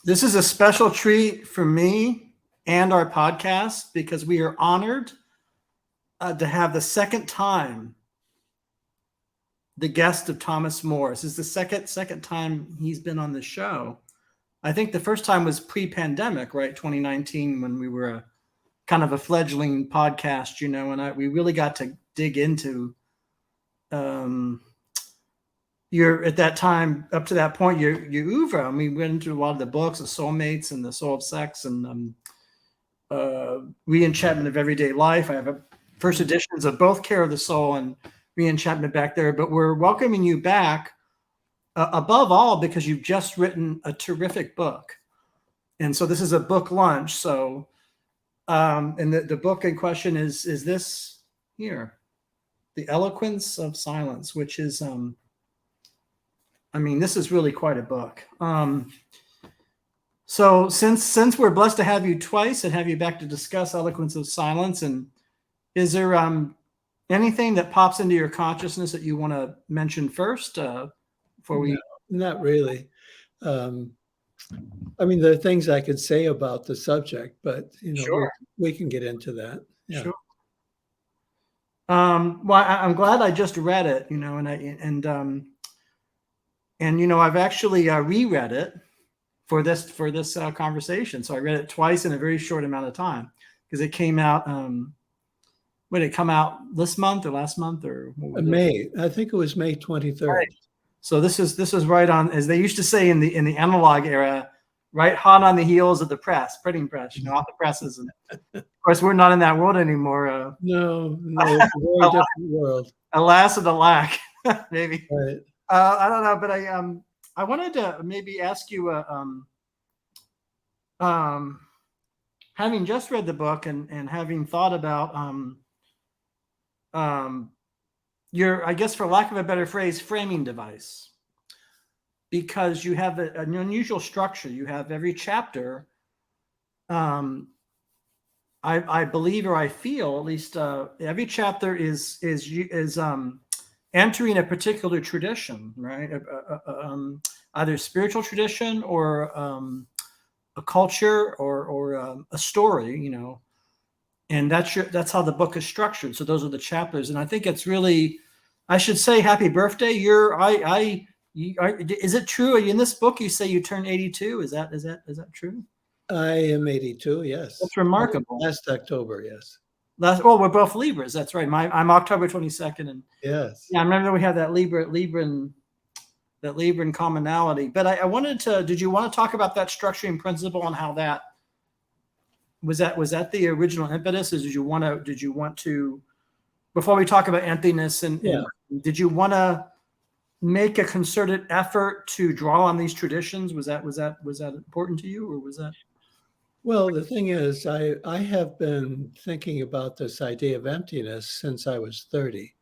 This is a special treat for me and our podcast because we are honored to have the second time the guest of Thomas More. This is the second time he's been on the show. I think the first time was pre-pandemic, right? 2019, when we were kind of a fledgling podcast, you know, and we really got to dig into your, at that time, up to that point, your oeuvre. I mean, we went into a lot of the books, The Soulmates and The Soul of Sex and Re-Enchantment of Everyday Life. I have first editions of both Care of the Soul and Re-Enchantment back there, but we're welcoming you back above all because you've just written a terrific book. And so this is a book lunch. So, and the book in question is this here, The Eloquence of Silence, which is, I mean, this is really quite a book. So since we're blessed to have you twice and have you back to discuss Eloquence of Silence, and is there anything that pops into your consciousness that you want to mention first before we? No, not really. I mean, there are things I could say about the subject, but you know, Sure. we can get into that. Yeah. Sure. Well, I'm glad I just read it, you know, and you know, I've actually reread it for this conversation. So I read it twice in a very short amount of time because it came out. When did it come out, this month or last month or May? I think it was May 23rd. Right. So this is right on, as they used to say in the analog era, right hot on the heels of the printing press, you know, off the presses. And of course, we're not in that world anymore. No, it's a very different world. Alas and alack, maybe. Right. I don't know, but I wanted to maybe ask you, having just read the book and having thought about your, I guess for lack of a better phrase, framing device, because you have an unusual structure. You have every chapter. I believe, or I feel at least, every chapter is entering a particular tradition, right? Either spiritual tradition or a culture or a story, you know. And that's how the book is structured. So those are the chapters, and I think it's really, I should say, happy birthday. Is it true? In this book, you say you turned 82. Is that true? I am 82. Yes. That's remarkable. Last October. Yes. Well, we're both Libras. That's right. I'm October 22nd, and yes, yeah, I remember we had that Libran commonality. But I wanted to. Did you want to talk about that structuring principle and how that was the original impetus? Or did you want to before we talk about emptiness and did you want to make a concerted effort to draw on these traditions? Was that important to you, or was that? Well, the thing is, I have been thinking about this idea of emptiness since I was 30,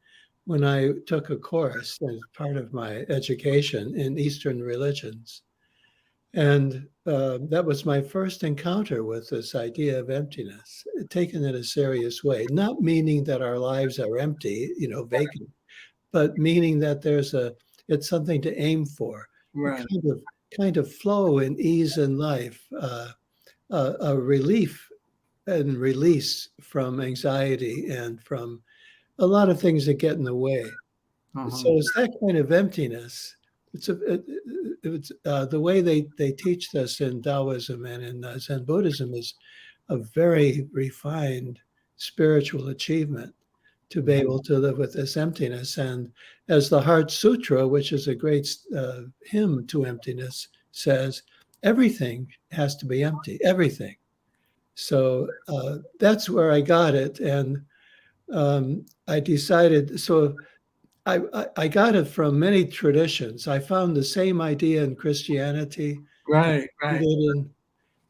when I took a course as part of my education in Eastern religions. And that was my first encounter with this idea of emptiness, taken in a serious way, not meaning that our lives are empty, you know, vacant, but meaning that it's something to aim for, Right. kind of flow and ease in life, a relief and release from anxiety and from a lot of things that get in the way. Uh-huh. So it's that kind of emptiness. It's the way they teach this in Taoism and in Zen Buddhism is a very refined spiritual achievement to be able to live with this emptiness. And as the Heart Sutra, which is a great hymn to emptiness, says, everything has to be empty, everything. So that's where I got it. And I decided, so I got it from many traditions. I found the same idea in Christianity. Right.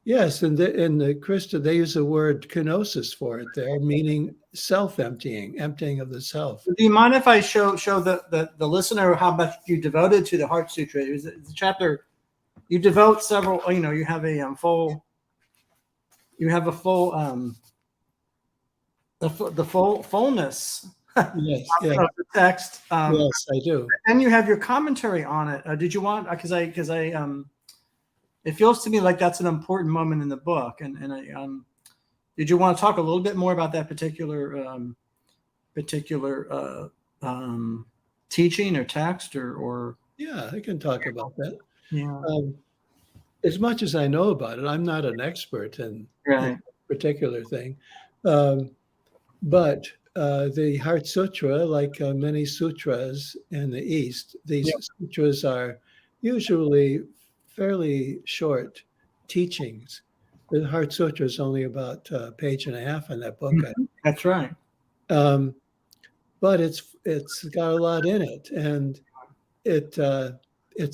Yes, in the Christian, they use the word kenosis for it there, meaning self-emptying, emptying of the self. Do you mind if I show the listener how much you devoted to the Heart Sutra? It's a chapter. You devote several, you know, you have a full the fullness yes, of the text. Yes, I do. And you have your commentary on it. Did you want, because I it feels to me like that's an important moment in the book. And did you want to talk a little bit more about that particular teaching or text or? Yeah, I can talk about that. Yeah. As much as I know about it, I'm not an expert in Right. particular thing. But the Heart Sutra, like many sutras in the East, these sutras are usually fairly short teachings. The Heart Sutra is only about a page and a half in that book. That's right. But it's got a lot in it, and it's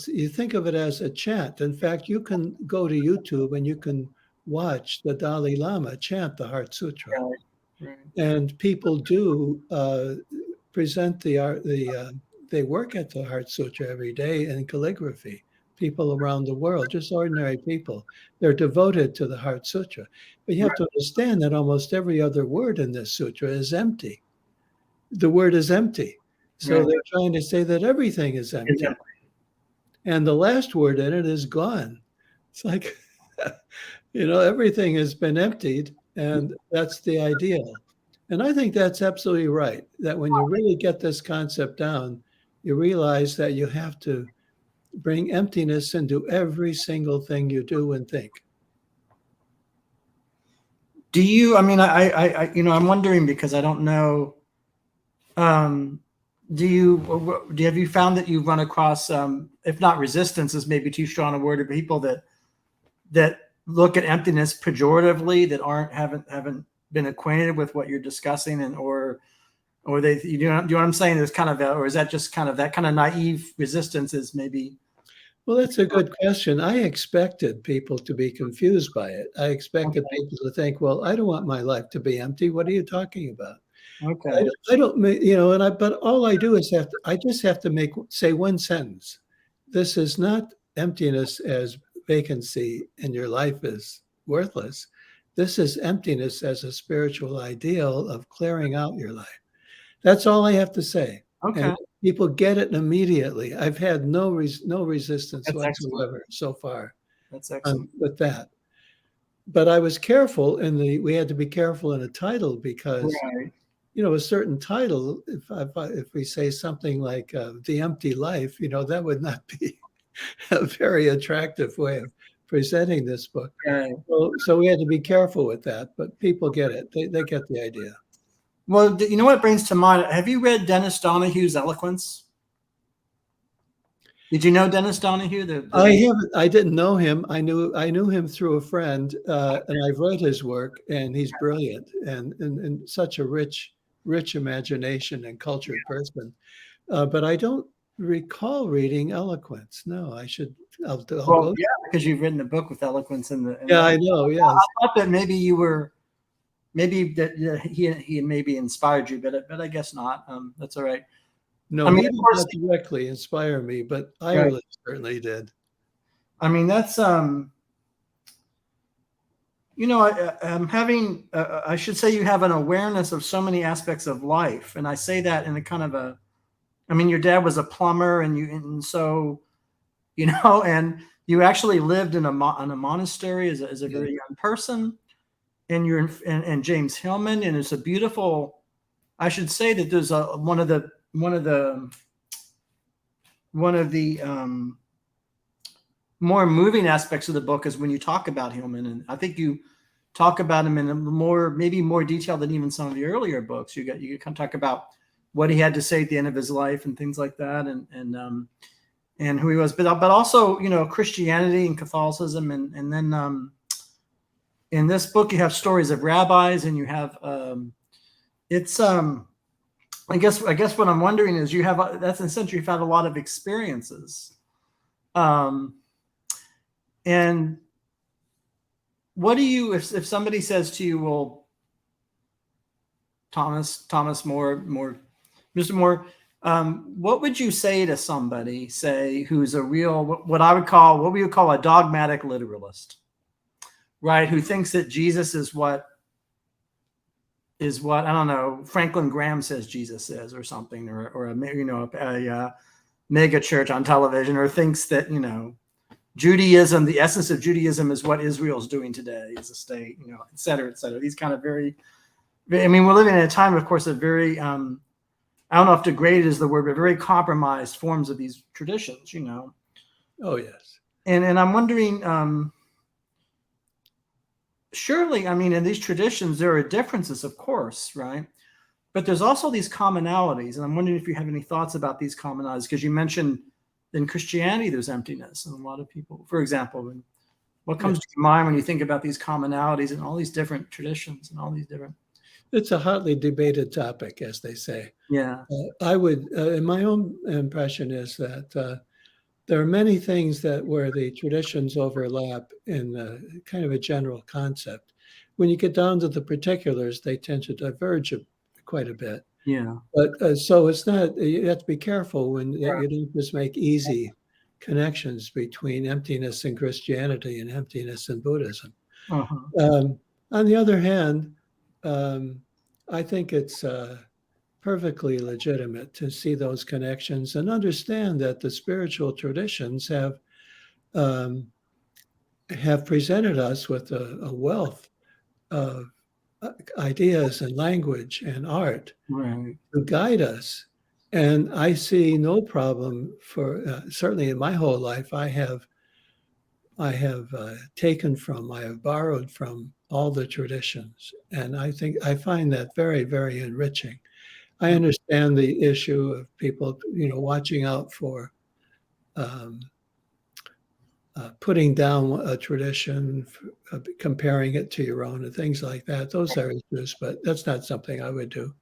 you think of it as a chant. In fact, you can go to YouTube and you can watch the Dalai Lama chant the Heart Sutra. Right. Right. And people do present they work at the Heart Sutra every day in calligraphy. People around the world, just ordinary people, they're devoted to the Heart Sutra. But you have to understand that almost every other word in this sutra is empty. The word is empty. So they're trying to say that everything is empty. And the last word in it is gone. It's like, everything has been emptied, and that's the ideal. And I think that's absolutely right, that when you really get this concept down, you realize that you have to bring emptiness into every single thing you do and think. Do you, I mean, I'm wondering because I don't know, have you found that you've run across, if not resistance is maybe too strong a word, or people that look at emptiness pejoratively, that haven't been acquainted with what you're discussing, and or they, do you know what I'm saying? There's kind of or is that just kind of that kind of naive resistance is maybe? Well, that's a good question. I expected people to be confused by it. I expected people to think, well, I don't want my life to be empty. What are you talking about? Okay. I don't, but all I do is I just have to say one sentence. This is not emptiness as vacancy and your life is worthless. This is emptiness as a spiritual ideal of clearing out your life. That's all I have to say. Okay. And people get it immediately. I've had no resistance whatsoever so far. That's excellent. With that. But I was careful we had to be careful in a title because, a certain title, if we say something like The Empty Life, that would not be a very attractive way of presenting this book. Right. So we had to be careful with that, but people get it. They get the idea. Well, you know what brings to mind? Have you read Dennis Donahue's Eloquence? Did you know Dennis Donahue? I haven't. I didn't know him. I knew him through a friend, and I've read his work, and he's brilliant and such a rich imagination and cultured person. But I don't recall reading Eloquence. No, I should. I'll go. Yeah, because you've written a book with Eloquence in the. I know. Yeah, I thought that maybe you were. Maybe that he maybe inspired you, but I guess not. That's all right. No, he did not directly inspire me, but Ireland certainly did. I mean, that's I'm having. I should say you have an awareness of so many aspects of life, and I say that in a kind of a. I mean, your dad was a plumber, and so, and you actually lived in a monastery as a very young person. And you're and JamesHillman, and it's a beautiful. I should say that there's one of the more moving aspects of the book is when you talk about Hillman, and I think you talk about him in maybe more detail than even some of the earlier books. You kind of talk about what he had to say at the end of his life and things like that, and who he was, but also Christianity and Catholicism, and then. In this book, you have stories of rabbis, and you have I guess what I'm wondering is that's essentially you've had a lot of experiences, and what do you if somebody says to you, well, Thomas More, Mr. Moore, what would you say to somebody who's a real what we would call a dogmatic literalist? Right, who thinks that Jesus is what I don't know, Franklin Graham says Jesus is, or something, or a mega church on television, or thinks that Judaism, the essence of Judaism is what Israel's doing today as a state, you know, et cetera, et cetera. These kind of very, I mean, we're living in a time, of course, of very, I don't know if degraded is the word, but very compromised forms of these traditions, you know. Oh, yes. And I'm wondering, surely, I mean, in these traditions, there are differences, of course, right? But there's also these commonalities. And I'm wondering if you have any thoughts about these commonalities, because you mentioned in Christianity, there's emptiness. And a lot of people, for example, what comes to your mind when you think about these commonalities and all these different traditions and all these different... It's a hotly debated topic, as they say. Yeah. I would, and my own impression is that there are many things where the traditions overlap in kind of a general concept. When you get down to the particulars, they tend to diverge quite a bit. Yeah. But so it's not, you have to be careful when you don't just make easy connections between emptiness and Christianity and emptiness and Buddhism. Uh-huh. On the other hand, I think it's perfectly legitimate to see those connections and understand that the spiritual traditions have presented us with a wealth of ideas and language and art to guide us. And I see no problem for certainly in my whole life, I have taken from, I have borrowed from all the traditions. And I find that very, very enriching. I understand the issue of people, you know, watching out for putting down a tradition, comparing it to your own and things like that. Those are issues, but that's not something I would do.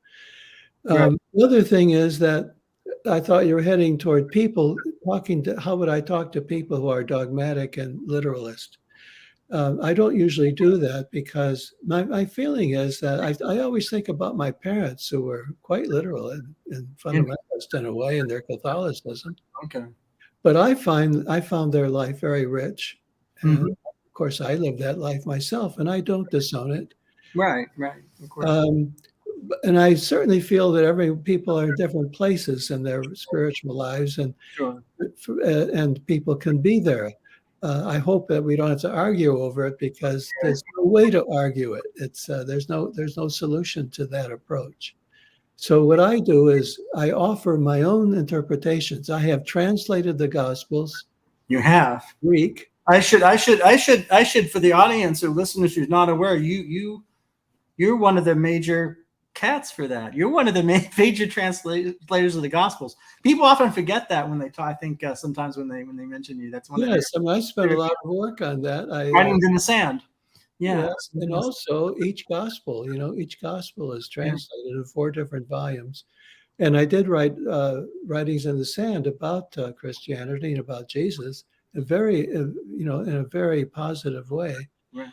The other thing is that I thought you were heading toward people how would I talk to people who are dogmatic and literalist? I don't usually do that because my feeling is that I always think about my parents who were quite literal and fundamentalist in a way in their Catholicism. Okay. But I found their life very rich. And of course, I live that life myself, and I don't disown it. Right. Of course. And I certainly feel that people are in different places in their spiritual lives, and and people can be there. I hope that we don't have to argue over it because there's no way to argue it. It's there's no solution to that approach. So what I do is I offer my own interpretations. I have translated the Gospels. You have Greek. I should for the audience or listeners who's not aware, you're one of the major cats for that. You're one of the major translators of the Gospels. People often forget that when they talk. I think sometimes when they mention you, that's one. Yes, I spent a lot of work on that. Writings in the sand. Yeah. Yes, and also each gospel is translated in 4 different volumes. And I did write writings in the sand about Christianity and about Jesus, in a very positive way. Right.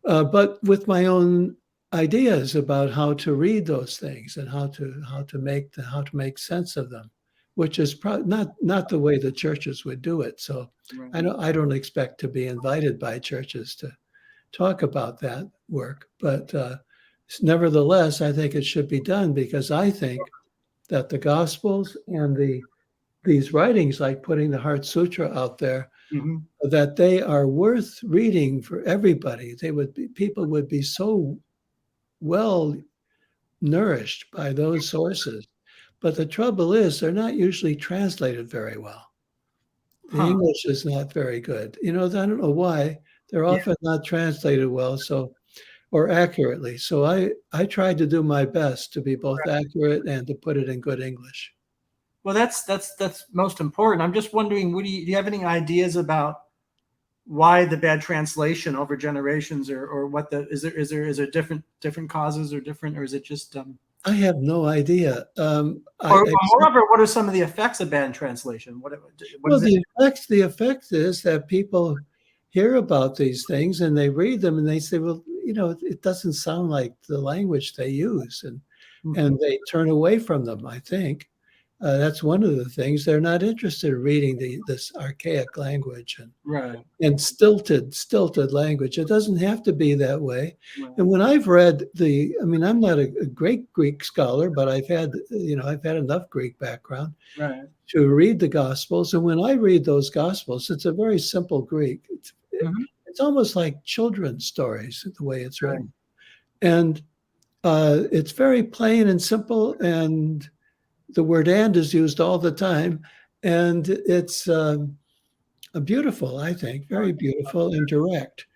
But with my own ideas about how to read those things and how to make sense of them, which is not the way the churches would do it. So I don't expect to be invited by churches to talk about that work, but nevertheless, I think it should be done because I think that the Gospels and these writings, like putting the Heart Sutra out there, that they are worth reading for everybody. People would be so well nourished by those sources, but the trouble is they're not usually translated very well. The English is not very good. I don't know why. They're often not translated well, or accurately. So I tried to do my best to be both accurate and to put it in good English. Well, that's most important. I'm just wondering, do you have any ideas about why the bad translation over generations, or what is there different causes or is it just? I have no idea. Moreover, what are some of the effects of bad translation? The effect is that people hear about these things and they read them and they say, well, it doesn't sound like the language they use, and they turn away from them, I think. That's one of the things. They're not interested in reading this archaic language Right. and stilted language. It doesn't have to be that way. Right. And when I've read I'm not a great Greek scholar, but I've had enough Greek background Right. to read the Gospels. And when I read those Gospels, it's a very simple Greek. It's almost like children's stories, the way it's written. And it's very plain and simple, and the word "and" is used all the time. And it's beautiful, I think, very beautiful and direct.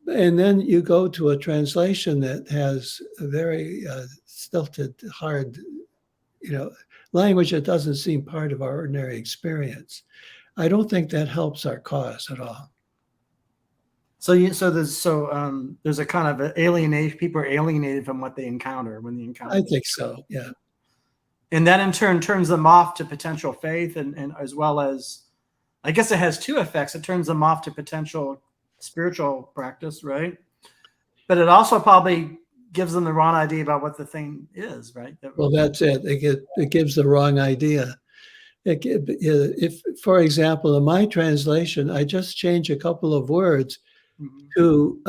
And then you go to a translation that has a very stilted, hard, language that doesn't seem part of our ordinary experience. I don't think that helps our cause at all. So there's a kind of alienation. People are alienated from what they encounter when they encounter. I think so, yeah. And that in turn turns them off to potential faith, and as well as, I guess it has two effects. It turns them off to potential spiritual practice, right? But it also probably gives them the wrong idea about what the thing is, right? Well, that's it. It gives the wrong idea. If, for example, in my translation, I just change a couple of words to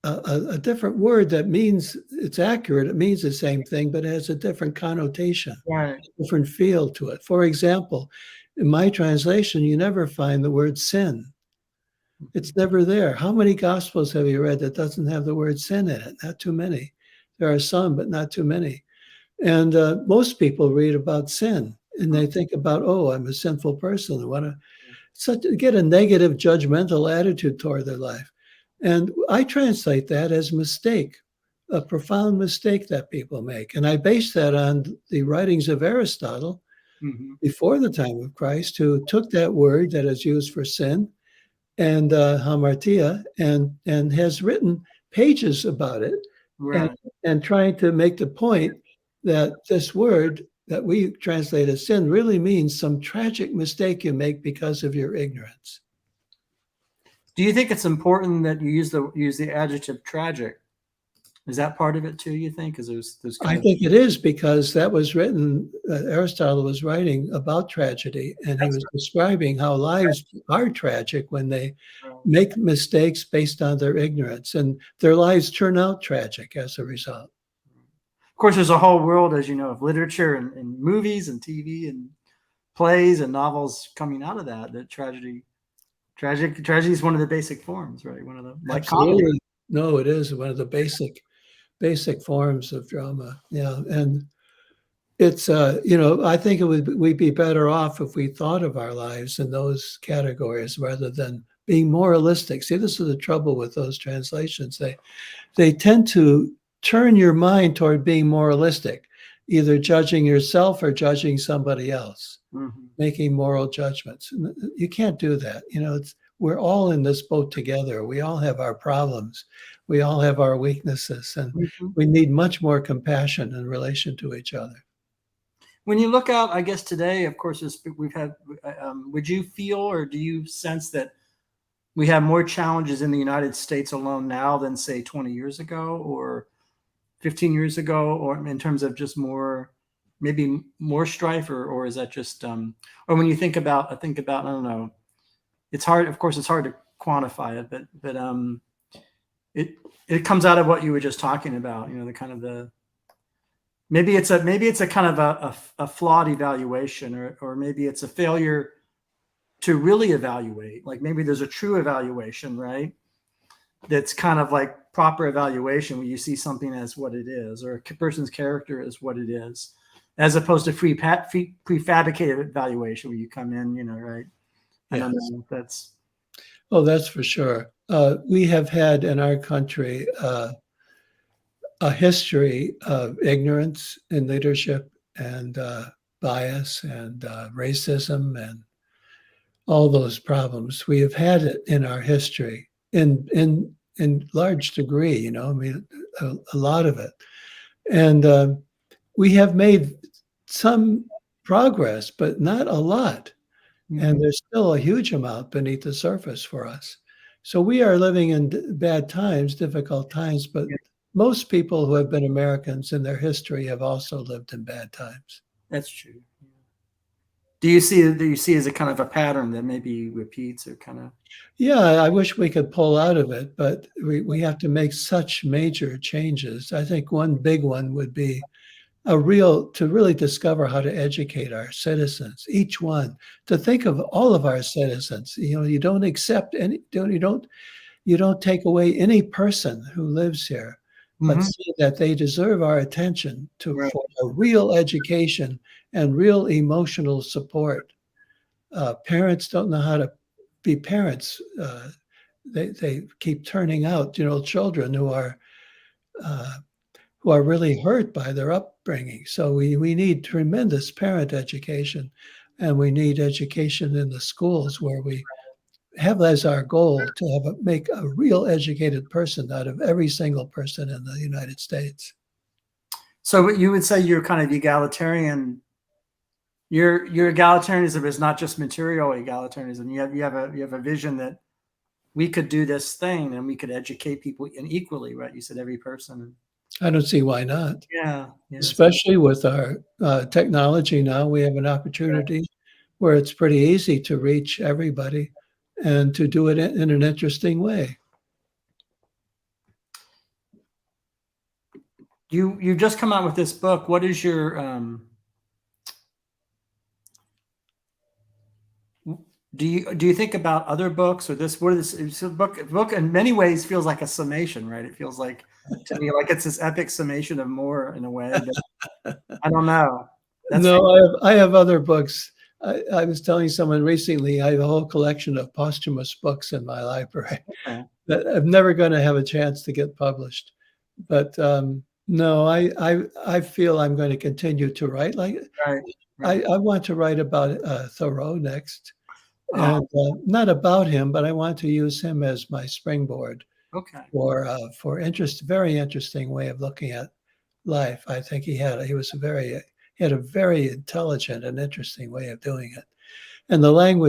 a different word that means it's accurate. It means the same thing, but it has a different connotation, right? Different feel to it. For example, in my translation, you never find the word sin. It's never there. How many Gospels have you read that doesn't have the word sin in it? Not too many. There are some, but not too many. And most people read about sin, and they think about, oh, I'm a sinful person. I want to get a negative, judgmental attitude toward their life. And I translate that as mistake, a profound mistake that people make. And I base that on the writings of Aristotle before the time of Christ, who took that word that is used for sin and hamartia and has written pages about it, right. and trying to make the point that this word that we translate as sin really means some tragic mistake you make because of your ignorance. Do you think it's important that you use the adjective tragic? Is that part of it too, you think? Because I think it is, because that was written, Aristotle was writing about tragedy, and he was describing how lives are tragic when they make mistakes based on their ignorance, and their lives turn out tragic as a result. Of course, there's a whole world, as you know, of literature and movies and TV and plays and novels coming out of that tragedy is one of the basic forms, right? One of the, like, absolutely. comedy. No, it is one of the basic forms of drama. Yeah. And it's, I think we'd be better off if we thought of our lives in those categories rather than being moralistic. See, this is the trouble with those translations. They tend to turn your mind toward being moralistic, either judging yourself or judging somebody else, making moral judgments. You can't do that. We're all in this boat together. We all have our problems. We all have our weaknesses, and we need much more compassion in relation to each other. When you look out, I guess today, of course, we've had, would you feel, or do you sense that we have more challenges in the United States alone now than, say, 20 years ago or 15 years ago, or in terms of just maybe more strife, or is that just, or when you think about, I don't know, it's hard, of course, it's hard to quantify it, but it comes out of what you were just talking about, the kind of maybe it's a kind of a flawed evaluation, or maybe it's a failure to really evaluate. Like, maybe there's a true evaluation, right? That's kind of like proper evaluation, where you see something as what it is, or a person's character as what it is, as opposed to prefabricated evaluation, where you come in, right? I don't know if that's. Oh, that's for sure. We have had in our country a history of ignorance in leadership, and bias, and racism, and all those problems. We have had it in our history in large degree, a lot of it. And we have made some progress, but not a lot. And there's still a huge amount beneath the surface for us. So we are living in bad times, difficult times, but most people who have been Americans in their history have also lived in bad times. That's true. Do you see as a kind of a pattern that maybe repeats or kind of? Yeah, I wish we could pull out of it, but we have to make such major changes. I think one big one would be to really discover how to educate our citizens, each one, to think of all of our citizens. You don't accept you don't take away any person who lives here, but see that they deserve our attention Right. for a real education and real emotional support. Parents don't know how to be parents. They keep turning out, children uh, who are really hurt by their upbringing. So we need tremendous parent education, and we need education in the schools where we have as our goal to make a real educated person out of every single person in the United States. So you would say you're kind of egalitarian. Your egalitarianism is not just material egalitarianism. You have a vision that we could do this thing and we could educate people equally, right? You said every person. I don't see why not. Yeah. Especially with our technology now, we have an opportunity where it's pretty easy to reach everybody and to do it in an interesting way. You just come out with this book. What is your do you think about other books or this? What is this book in many ways feels like a summation, right? It feels like to me like it's this epic summation of more in a way. But I don't know. No, I have other books. I was telling someone recently, I have a whole collection of posthumous books in my library that I'm never going to have a chance to get published. But no, I feel I'm going to continue to write. I want to write about Thoreau next. And not about him, but I want to use him as my springboard for very interesting way of looking at life. I think he had a very intelligent and interesting way of doing it. And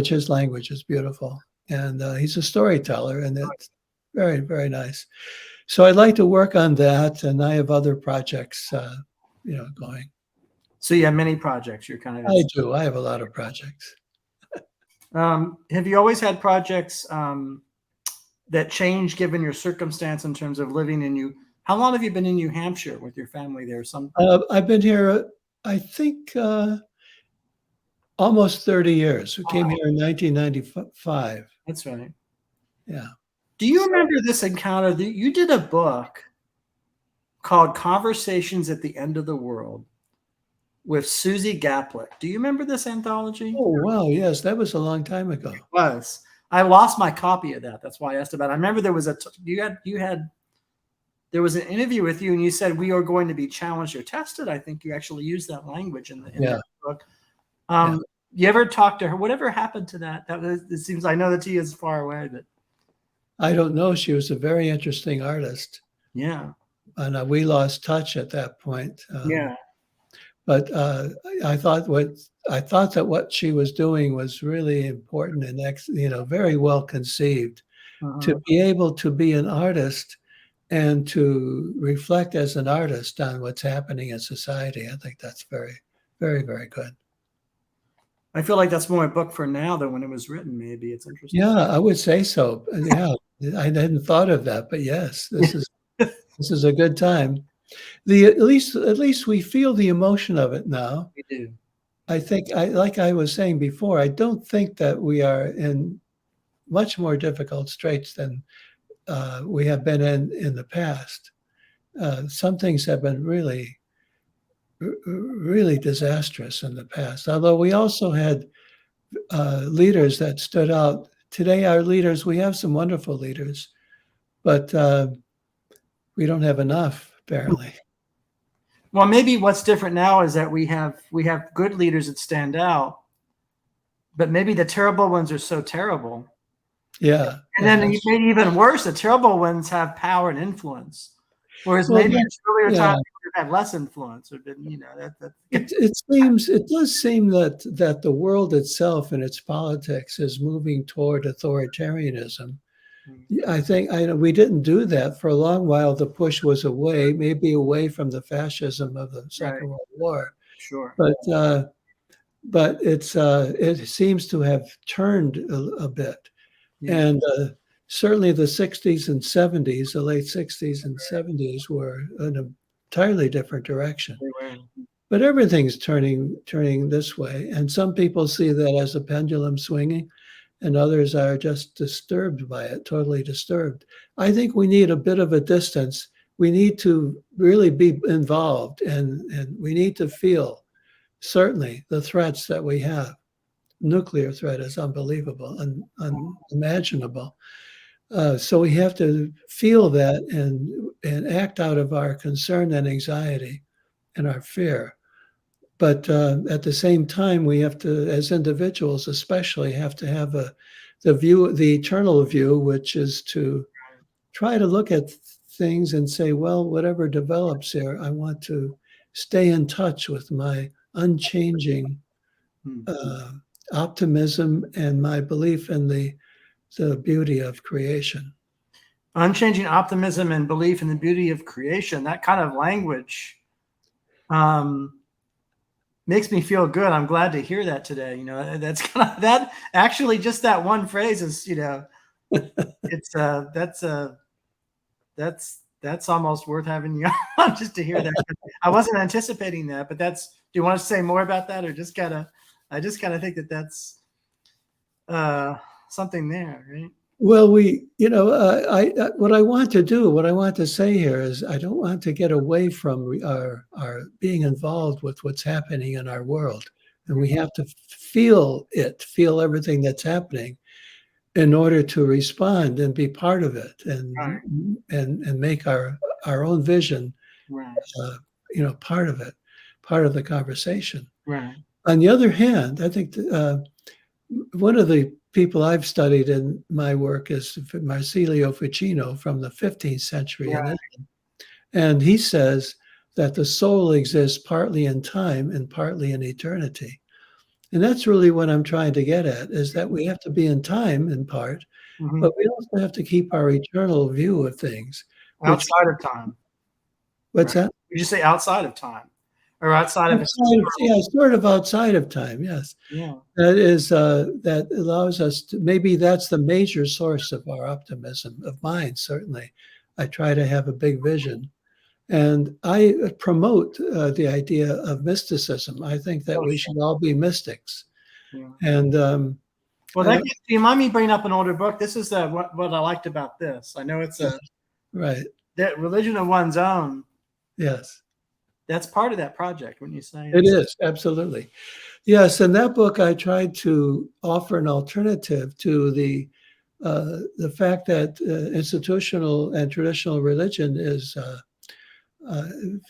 his language is beautiful. And he's a storyteller, and it's very, very nice. So I'd like to work on that, and I have other projects, going. So you have many projects. You're kind of. I do. I have a lot of projects. Have you always had projects that change given your circumstance in terms of living in you? How long have you been in New Hampshire with your family there? I've been here, I think, almost 30 years. We came here in 1995. That's right. Yeah. Do you remember this encounter? You did a book called Conversations at the End of the World with Susie Gaplick. Do you remember this anthology? Oh, wow. Yes, that was a long time ago. It was. I lost my copy of that. That's why I asked about it. I remember there was there was an interview with you, and you said we are going to be challenged or tested. I think you actually used that language in the book. You ever talk to her? Whatever happened to that? It seems, I know that she is far away, but I don't know. She was a very interesting artist. Yeah. And we lost touch at that point. Yeah. But I thought that what she was doing was really important and very well conceived. To be able to be an artist and to reflect as an artist on what's happening in society, I think that's very, very, very good. I feel like that's more a book for now than when it was written. Maybe it's interesting. Yeah, I would say so. Yeah, I hadn't thought of that, but yes, this is a good time. At least we feel the emotion of it now. We do. I think, like I was saying before, I don't think that we are in much more difficult straits than we have been in the past. Some things have been really, really disastrous in the past. Although we also had leaders that stood out. Today, our leaders, we have some wonderful leaders, but we don't have enough, apparently. Well, maybe what's different now is that we have good leaders that stand out, but maybe the terrible ones are so terrible. Yeah. And then maybe even worse, the terrible ones have power and influence. Whereas maybe in earlier times we had less influence, or been, it does seem that the world itself and its politics is moving toward authoritarianism. I think we didn't do that for a long while. The push was maybe away from the fascism of the Second World War. Sure. But it seems to have turned a bit. Yeah. And certainly the 60s and 70s, the late 60s and 70s were in an entirely different direction. But everything's turning this way. And some people see that as a pendulum swinging, and others are just disturbed by it, totally disturbed. I think we need a bit of a distance. We need to really be involved, and we need to feel, certainly, the threats that we have. Nuclear threat is unbelievable and unimaginable. So we have to feel that and act out of our concern and anxiety and our fear. But at the same time, we have to, as individuals especially, have to have the eternal view, which is to try to look at things and say, well, whatever develops here, I want to stay in touch with my unchanging optimism and my belief in the beauty of creation. Unchanging optimism and belief in the beauty of creation. That kind of language makes me feel good. I'm glad to hear that today. You know, that's kind of that. Actually, just that one phrase is, you know, it's that's almost worth having you on just to hear that. I wasn't anticipating that, but that's. Do you want to say more about that, or just kind of? I just kind of think that that's something there, right? Well, what I want to do, what I want to say here is I don't want to get away from our being involved with what's happening in our world. And we have to feel everything that's happening in order to respond and be part of it and make our own vision, part of it, part of the conversation. Right. On the other hand, I think one of the people I've studied in my work is Marsilio Ficino from the 15th century. Right. And he says that the soul exists partly in time and partly in eternity. And that's really what I'm trying to get at, is that we have to be in time in part, but we also have to keep our eternal view of things. Outside of time. What's that? Would you say outside of time? Or outside of sort of outside of time, yes. Yeah. That is that allows us to, maybe that's the major source of our optimism, of mine, certainly. I try to have a big vision. And I promote the idea of mysticism. I think that we should all be mystics. Yeah. And well, do you mind me bringing up an older book? This is what I liked about this. I know it's right. That Religion of One's Own. Yes. That's part of that project, wouldn't you say? It is, absolutely. Yes, in that book, I tried to offer an alternative to the fact that institutional and traditional religion is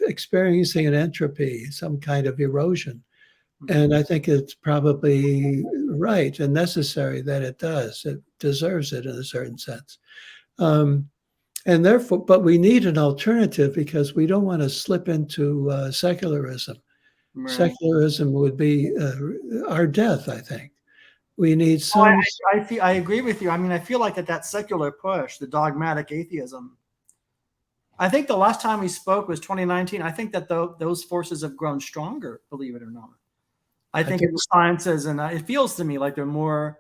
experiencing an entropy, some kind of erosion. And I think it's probably right and necessary that it does. It deserves it in a certain sense. And therefore, but we need an alternative because we don't want to slip into secularism. Right. Secularism would be our death, I think. We need some. I agree with you. I mean, I feel like that secular push, the dogmatic atheism. I think the last time we spoke was 2019. I think that those forces have grown stronger, believe it or not. I think in the sciences, and it feels to me like they're more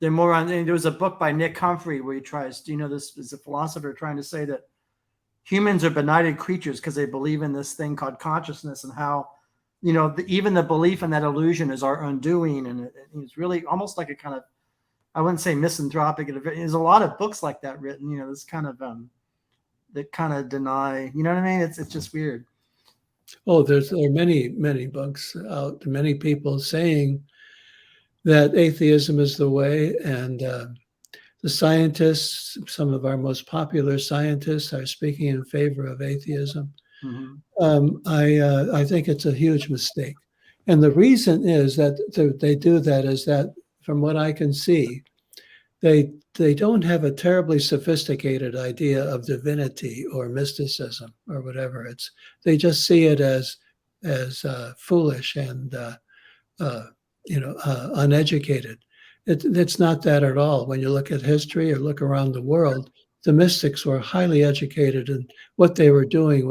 on. There was a book by Nick Humphrey where he tries, this is a philosopher trying to say that humans are benighted creatures because they believe in this thing called consciousness, and how, even the belief in that illusion is our undoing. And it's really almost like a kind of, I wouldn't say misanthropic. There's a lot of books like that written, this kind of, that kind of deny, you know what I mean? It's just weird. Oh, there are many, many books out, many people saying that atheism is the way, and the scientists, some of our most popular scientists, are speaking in favor of atheism. Mm-hmm. I think it's a huge mistake, and the reason is that they do that is that, from what I can see, they don't have a terribly sophisticated idea of divinity or mysticism or whatever. They just see it as foolish and uneducated. It's not that at all. When you look at history or look around the world, the mystics were highly educated, and what they were doing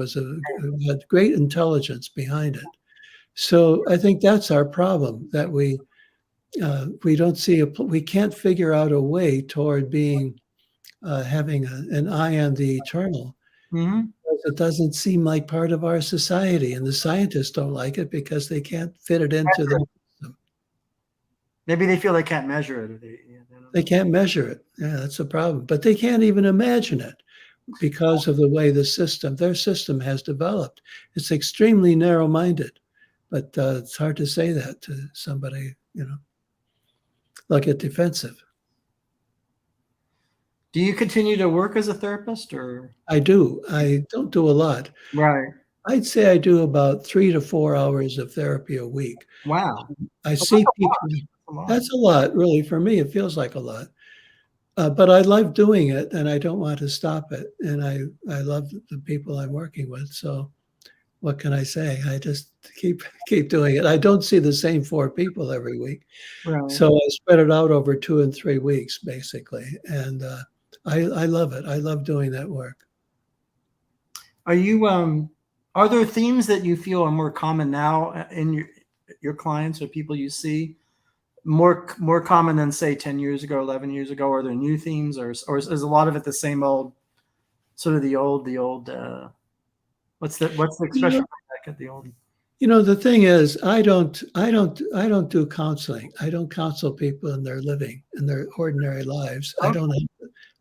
had great intelligence behind it. So I think that's our problem, that we don't see we can't figure out a way toward being having an eye on the eternal. Mm-hmm. It doesn't seem like part of our society, and the scientists don't like it because they can't fit it into the system. Maybe they feel they can't measure it. Or they can't measure it. Yeah, that's a problem. But they can't even imagine it because of the way their system has developed. It's extremely narrow-minded, but it's hard to say that to somebody, they'll get defensive. Do you continue to work as a therapist, or? I do. I don't do a lot. Right. I'd say I do about 3 to 4 hours of therapy a week. Wow. I see people. That's a lot, really. For me, it feels like a lot. But I love doing it, and I don't want to stop it. And I love the people I'm working with. So what can I say? I just keep doing it. I don't see the same 4 people every week. Right. So I spread it out over 2 and 3 weeks, basically. And I love it. I love doing that work. Are there themes that you feel are more common now in your clients or people you see? More common than, say, 10 years ago, 11 years ago? Are there new themes, or is a lot of it the same old, sort of the old what's the expression like the old? The thing is, I don't do counseling. I don't counsel people in their living, in their ordinary lives. Okay.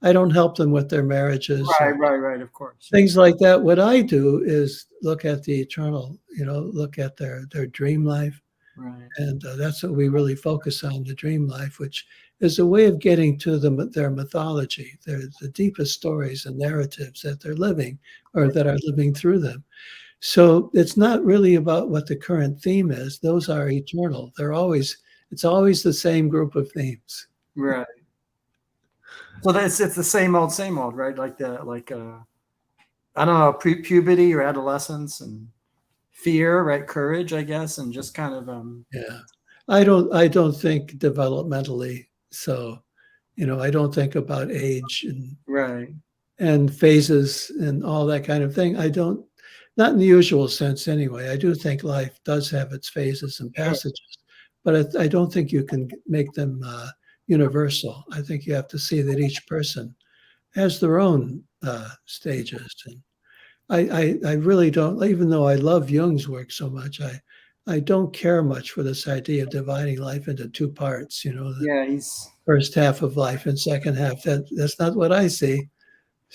I don't help them with their marriages. Right, of course. Things like that. What I do is look at the eternal, look at their dream life. Right. And that's what we really focus on, the dream life, which is a way of getting to their mythology, the deepest stories and narratives that they're living, or that are living through them. So it's not really about what the current theme is. Those are eternal. It's always the same group of themes. Right. So it's the same old, right? Like I don't know, puberty or adolescence and fear, right? Courage, I guess, and just kind of yeah. I don't think developmentally. So, I don't think about age and right and phases and all that kind of thing. I don't, not in the usual sense anyway. I do think life does have its phases and passages, but I don't think you can make them universal. I think you have to see that each person has their own stages. And I really don't, even though I love Jung's work so much, I don't care much for this idea of dividing life into 2 parts, he's first half of life and second half. That's not what I see.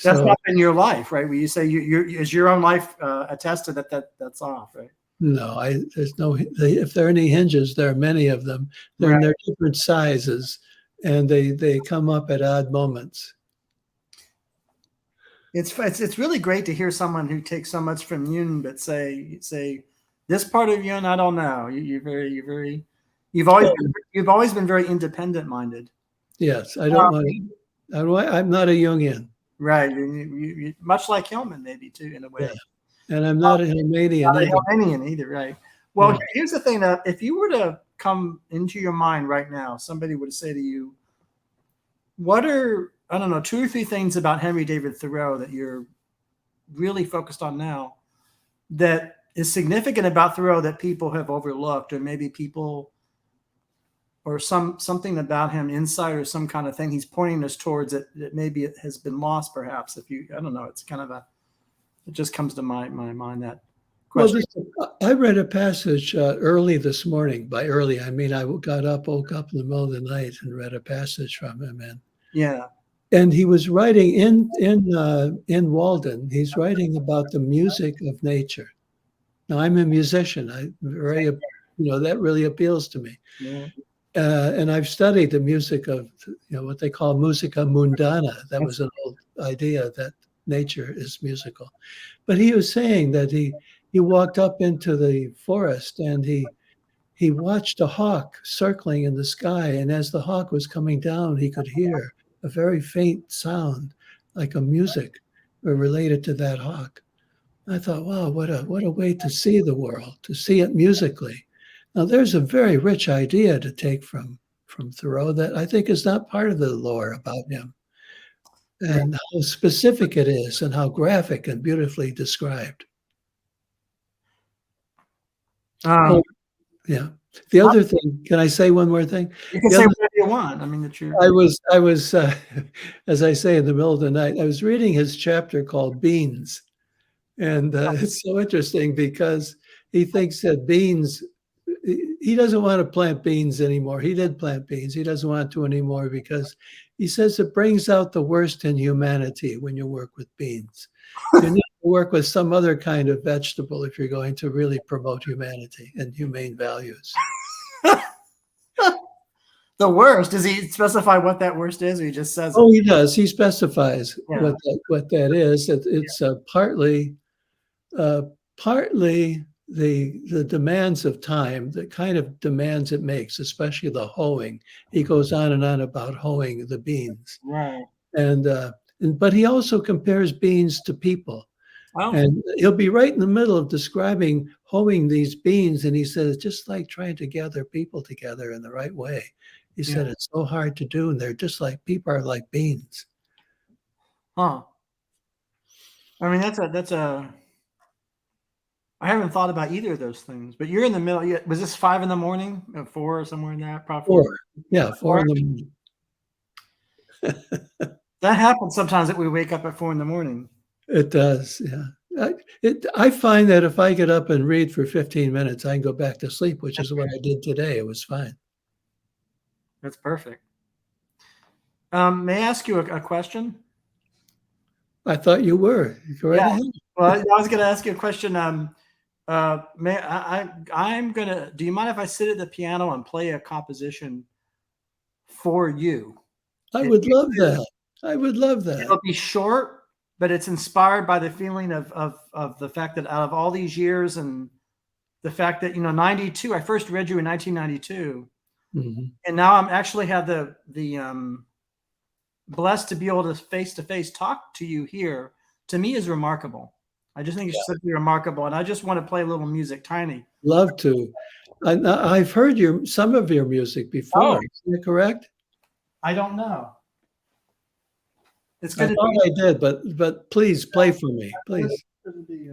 That's not in your life, right? Where you say is your own life attested that's off, right? No, there's no, if there are any hinges, there are many of them. They're different sizes, and they come up at odd moments. It's really great to hear someone who takes so much from Jung, but say this part of Jung, I don't know. You've always been very independent minded. Yes, I don't want to. I'm not a Jungian. Right, you much like Hillman, maybe too, in a way. Yeah. And I'm not a Hillmanian. Not a Hillmanian either, right? Well, here's the thing: that if you were to come into your mind right now, somebody would say to you, "What are 2 or 3 things about Henry David Thoreau that you're really focused on now that is significant about Thoreau that people have overlooked, or maybe people, or something about him, insight or some kind of thing he's pointing us towards that maybe it has been lost, perhaps?" I don't know. It's kind of it just comes to my mind, that question. Well, I read a passage early this morning. By early, I mean I woke up in the middle of the night and read a passage from him. And he was writing in Walden. He's writing about the music of nature. Now, I'm a musician. That really appeals to me. Yeah. And I've studied the music of, what they call musica mundana. That was an old idea that nature is musical. But he was saying that he walked up into the forest and he watched a hawk circling in the sky. And as the hawk was coming down, he could hear a very faint sound, like a music related to that hawk. I thought, wow, what a way to see the world, to see it musically. Now, there's a very rich idea to take from Thoreau that I think is not part of the lore about him, and how specific it is and how graphic and beautifully described. Yeah. The other thing, can I say one more thing? You can The say other, whatever you want. I mean, that you're. I was, as I say, in the middle of the night, I was reading his chapter called Beans. And it's so interesting because he thinks that beans, he doesn't want to plant beans anymore. He did plant beans. He doesn't want to anymore because he says it brings out the worst in humanity when you work with beans. You need to work with some other kind of vegetable if you're going to really promote humanity and humane values. The worst. Does he specify what that worst is, or he just says Oh, it? he does. He specifies Yeah. what that is. It's uh, partly the demands of time, the kind of demands it makes, especially the hoeing. He goes on and on about hoeing the beans, Right. and but he also compares beans to people. Oh, And he'll be right in the middle of describing hoeing these beans, and he says it's just like trying to gather people together in the right way. He yeah. said it's so hard to do, and they're just like people are like beans. Huh. I mean, that's a. I haven't thought about either of those things. But you're in the middle. Was this 5 in the morning, 4 or somewhere in that? Probably 4. 4, yeah, 4 in the morning. That happens sometimes that we wake up at 4 in the morning. It does, yeah. I find that if I get up and read for 15 minutes, I can go back to sleep, which is what I did today. It was fine. That's perfect. May I ask you a question? I thought you were. Go right Yeah. ahead. Well, I was going to ask you a question. I'm gonna. Do you mind if I sit at the piano and play a composition for you? I would love that. I would love that. It'll be short, but it's inspired by the feeling of the fact that out of all these years and the fact that 92. I first read you in 1992, Mhm. and now I'm actually have the blessed to be able to face talk to you here. To me, is remarkable. I just think it's simply remarkable, and I just want to play a little music, tiny. Love to. I've heard some of your music Oh, before. Is that correct? I don't know. It's I going to thought be. I did, but please play for me, please. It's gonna be,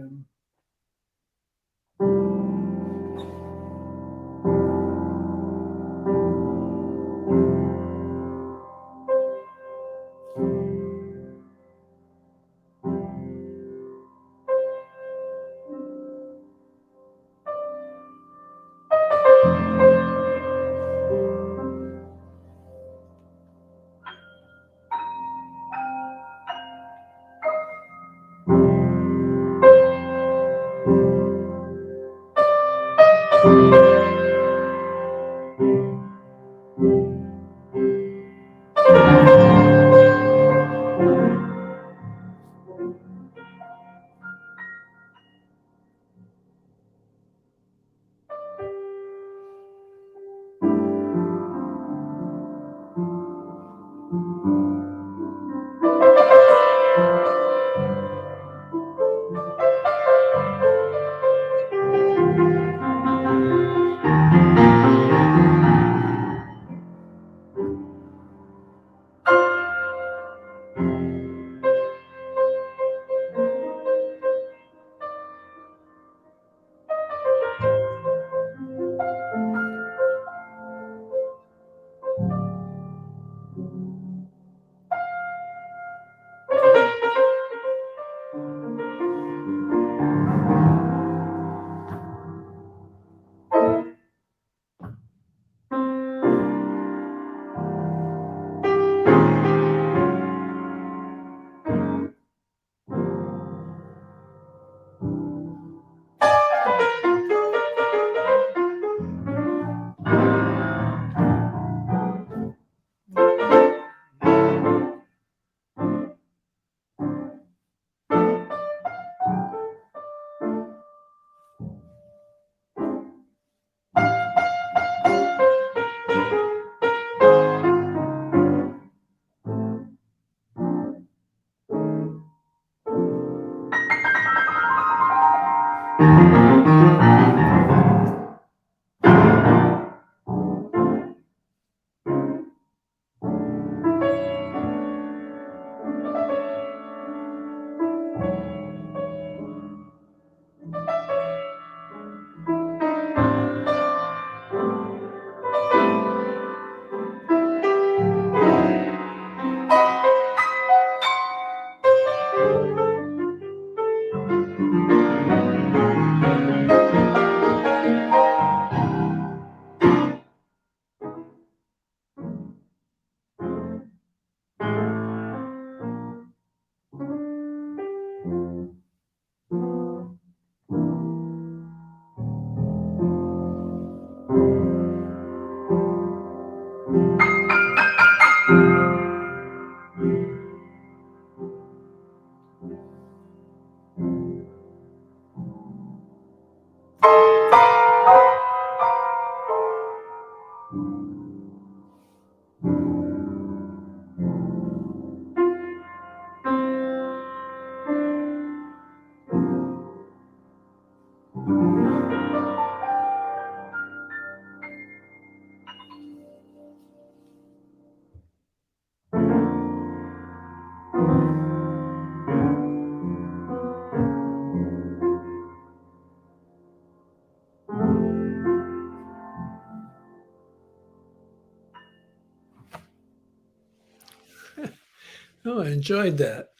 Oh, I enjoyed that.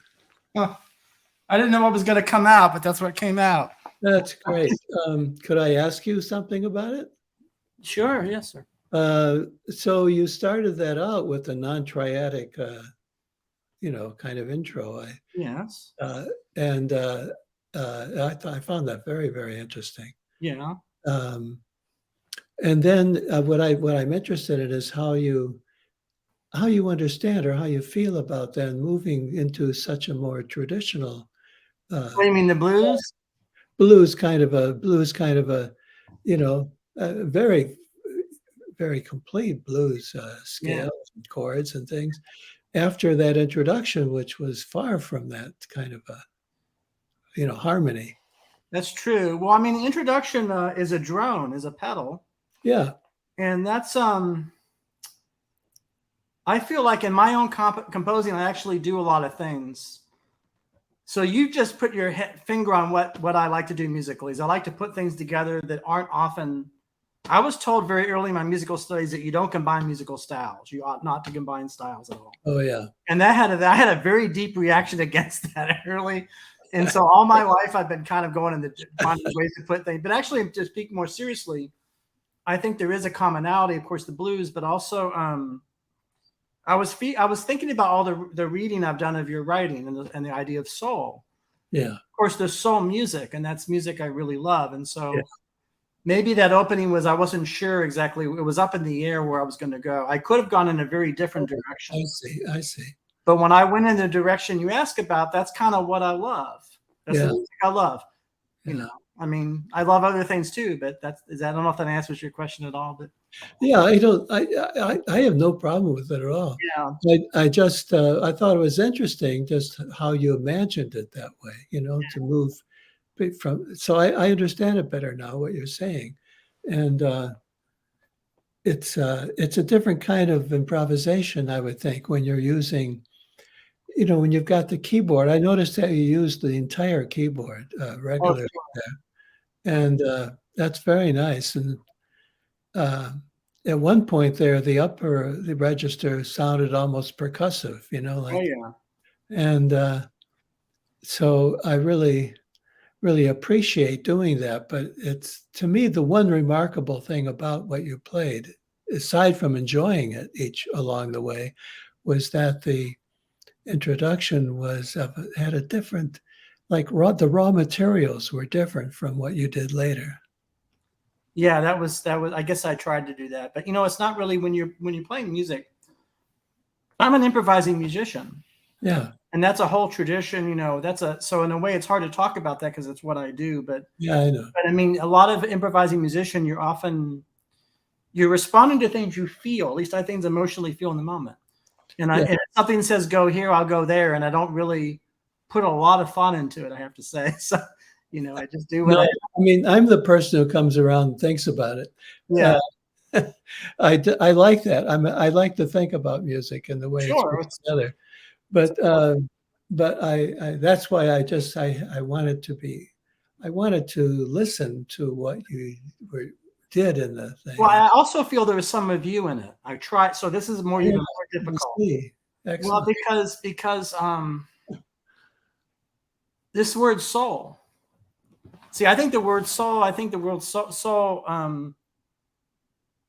Oh, I didn't know what was going to come out, but that's what came out. That's great. Could I ask you something about it? Sure. Yes, sir. So you started that out with a non-triadic, kind of intro. Yes. And I found that very, very interesting. Yeah. And then what I'm interested in is how you understand or how you feel about then moving into such a more traditional What do you mean, the blues? blues kind of a very, very complete blues Yeah. scales and chords and things after that introduction, which was far from that kind of a harmony. That's true. Well, I mean, the introduction is a drone, is a pedal. Yeah. And that's I feel like in my own composing, I actually do a lot of things. So you just put your finger on what I like to do musically. Is I like to put things together that aren't often. I was told very early in my musical studies that you don't combine musical styles. You ought not to combine styles at all. Oh yeah. And I had a very deep reaction against that early. And so all my life I've been kind of going in the finding ways to put things. But actually, to speak more seriously, I think there is a commonality, of course, the blues, but also I was thinking about all the reading I've done of your writing and the idea of soul. Yeah. Of course, there's soul music, and that's music I really love. And so Yeah. maybe that opening was, I wasn't sure exactly. It was up in the air where I was going to go. I could have gone in a very different direction. I see. But when I went in the direction you ask about, that's kind of what I love. That's the music I love. You know, I mean, I love other things too, but I don't know if that answers your question at all. But yeah, I have no problem with it at all. Yeah. I just I thought it was interesting just how you imagined it that way, to move from. So I understand it better now what you're saying, and it's a different kind of improvisation, I would think, when you're using, when you've got the keyboard. I noticed that you use the entire keyboard regularly there, and that's very nice. And at one point there, the register sounded almost percussive, like, and so I really, really appreciate doing that. But it's, to me, the one remarkable thing about what you played, aside from enjoying it along the way, was that the introduction had a different, like the raw materials were different from what you did later. Yeah, that was. I guess I tried to do that, but it's not really when you're playing music. I'm an improvising musician. Yeah, and that's a whole tradition. So in a way, it's hard to talk about that because it's what I do. But yeah, I know. But I mean, a lot of improvising musician, you're responding to things you feel. At least I things emotionally feel in the moment. And if something says go here, I'll go there, and I don't really put a lot of thought into it, I have to say. So, I just do what I mean, I'm the person who comes around and thinks about it. Yeah. I like that. I like to think about music and the way it's put together. But I that's why I wanted to listen to what you did in the thing. Well, I also feel there was some of you in it. I tried. So this is even more difficult. Well, because this word soul. See, I think the word soul.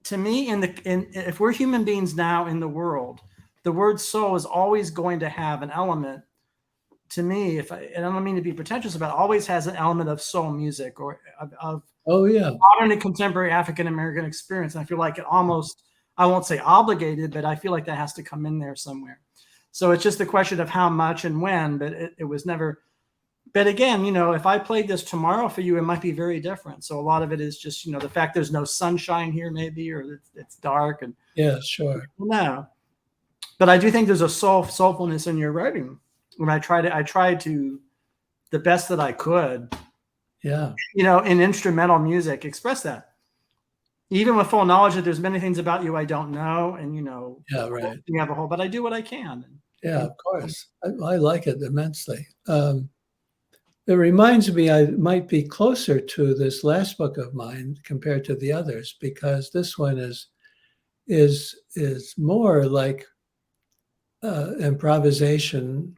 To me, if we're human beings now in the world, the word soul is always going to have an element to me, and I don't mean to be pretentious about it, always has an element of soul music or of Oh yeah. modern and contemporary African American experience. And I feel like it almost, I won't say obligated, but I feel like that has to come in there somewhere. So it's just a question of how much and when, but it was never. But again, if I played this tomorrow for you, it might be very different. So a lot of it is just, the fact there's no sunshine here, maybe, or it's dark. And yeah, sure. No, but I do think there's a soulfulness in your writing. When I tried to the best that I could, Yeah, in instrumental music, express that. Even with full knowledge that there's many things about you I don't know, and yeah, right. you have a whole, but I do what I can. Yeah, of course. I like it immensely. It reminds me I might be closer to this last book of mine compared to the others, because this one is more like improvisation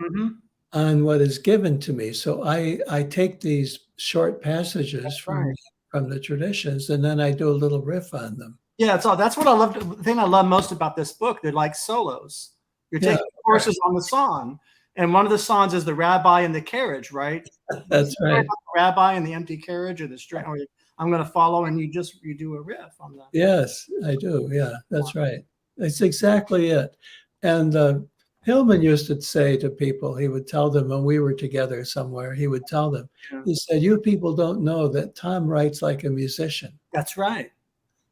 on what is given to me. So I take these short passages from the traditions, and then I do a little riff on them. Yeah, that's what I love. The thing I love most about this book, they're like solos. You're taking courses on the song. And one of the songs is the rabbi in the carriage, right? That's right. The rabbi in the empty carriage, or the string, or I'm going to follow, and you do a riff on that. Yes, I do. Yeah, that's right. That's exactly it. And Hillman used to say to people, he would tell them when we were together somewhere, he would tell them, he said, "You people don't know that Tom writes like a musician." That's right.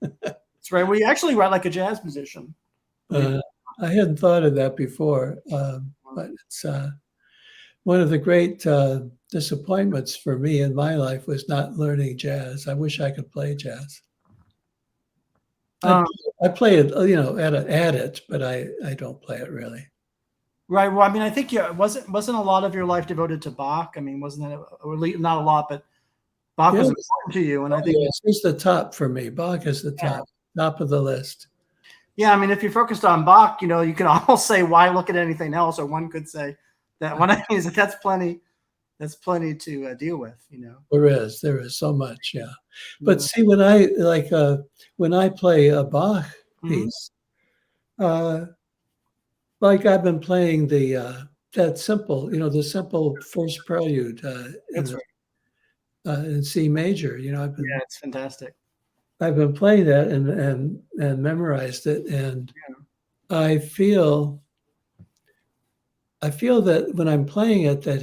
That's right. We actually write like a jazz musician. I hadn't thought of that before, but it's one of the great disappointments for me in my life was not learning jazz. I wish I could play jazz. I play it, at it, but I don't play it really. Right. Well, I mean, I think wasn't a lot of your life devoted to Bach? I mean, wasn't it, or not a lot, but Bach was important to you, and I think he's the top for me. Bach is the top of the list. Yeah, I mean, if you're focused on Bach, you can almost say, why look at anything else? Or one could say that that's plenty to deal with, There is so much, yeah. But see, when I play a Bach piece, like I've been playing that simple, the simple first prelude in C major, it's fantastic. I've been playing that and memorized it, and I feel that when I'm playing it, that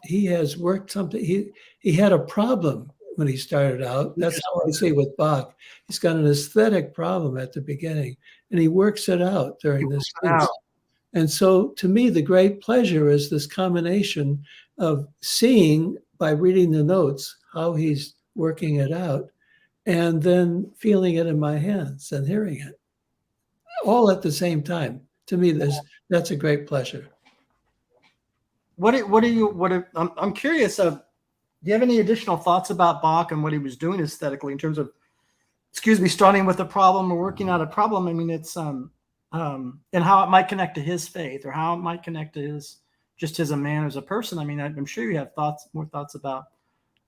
he has worked something. He had a problem when he started out. That's how I see with Bach. He's got an aesthetic problem at the beginning, and he works it out during this piece. And so, to me, the great pleasure is this combination of seeing by reading the notes how he's working it out, and then feeling it in my hands and hearing it all at the same time. To me, that's a great pleasure. I'm curious do you have any additional thoughts about Bach and what he was doing aesthetically in terms of, starting with a problem or working out a problem? I mean, it's, and how it might connect to his faith, or how it might connect to his a man, as a person. I mean, I'm sure you have more thoughts about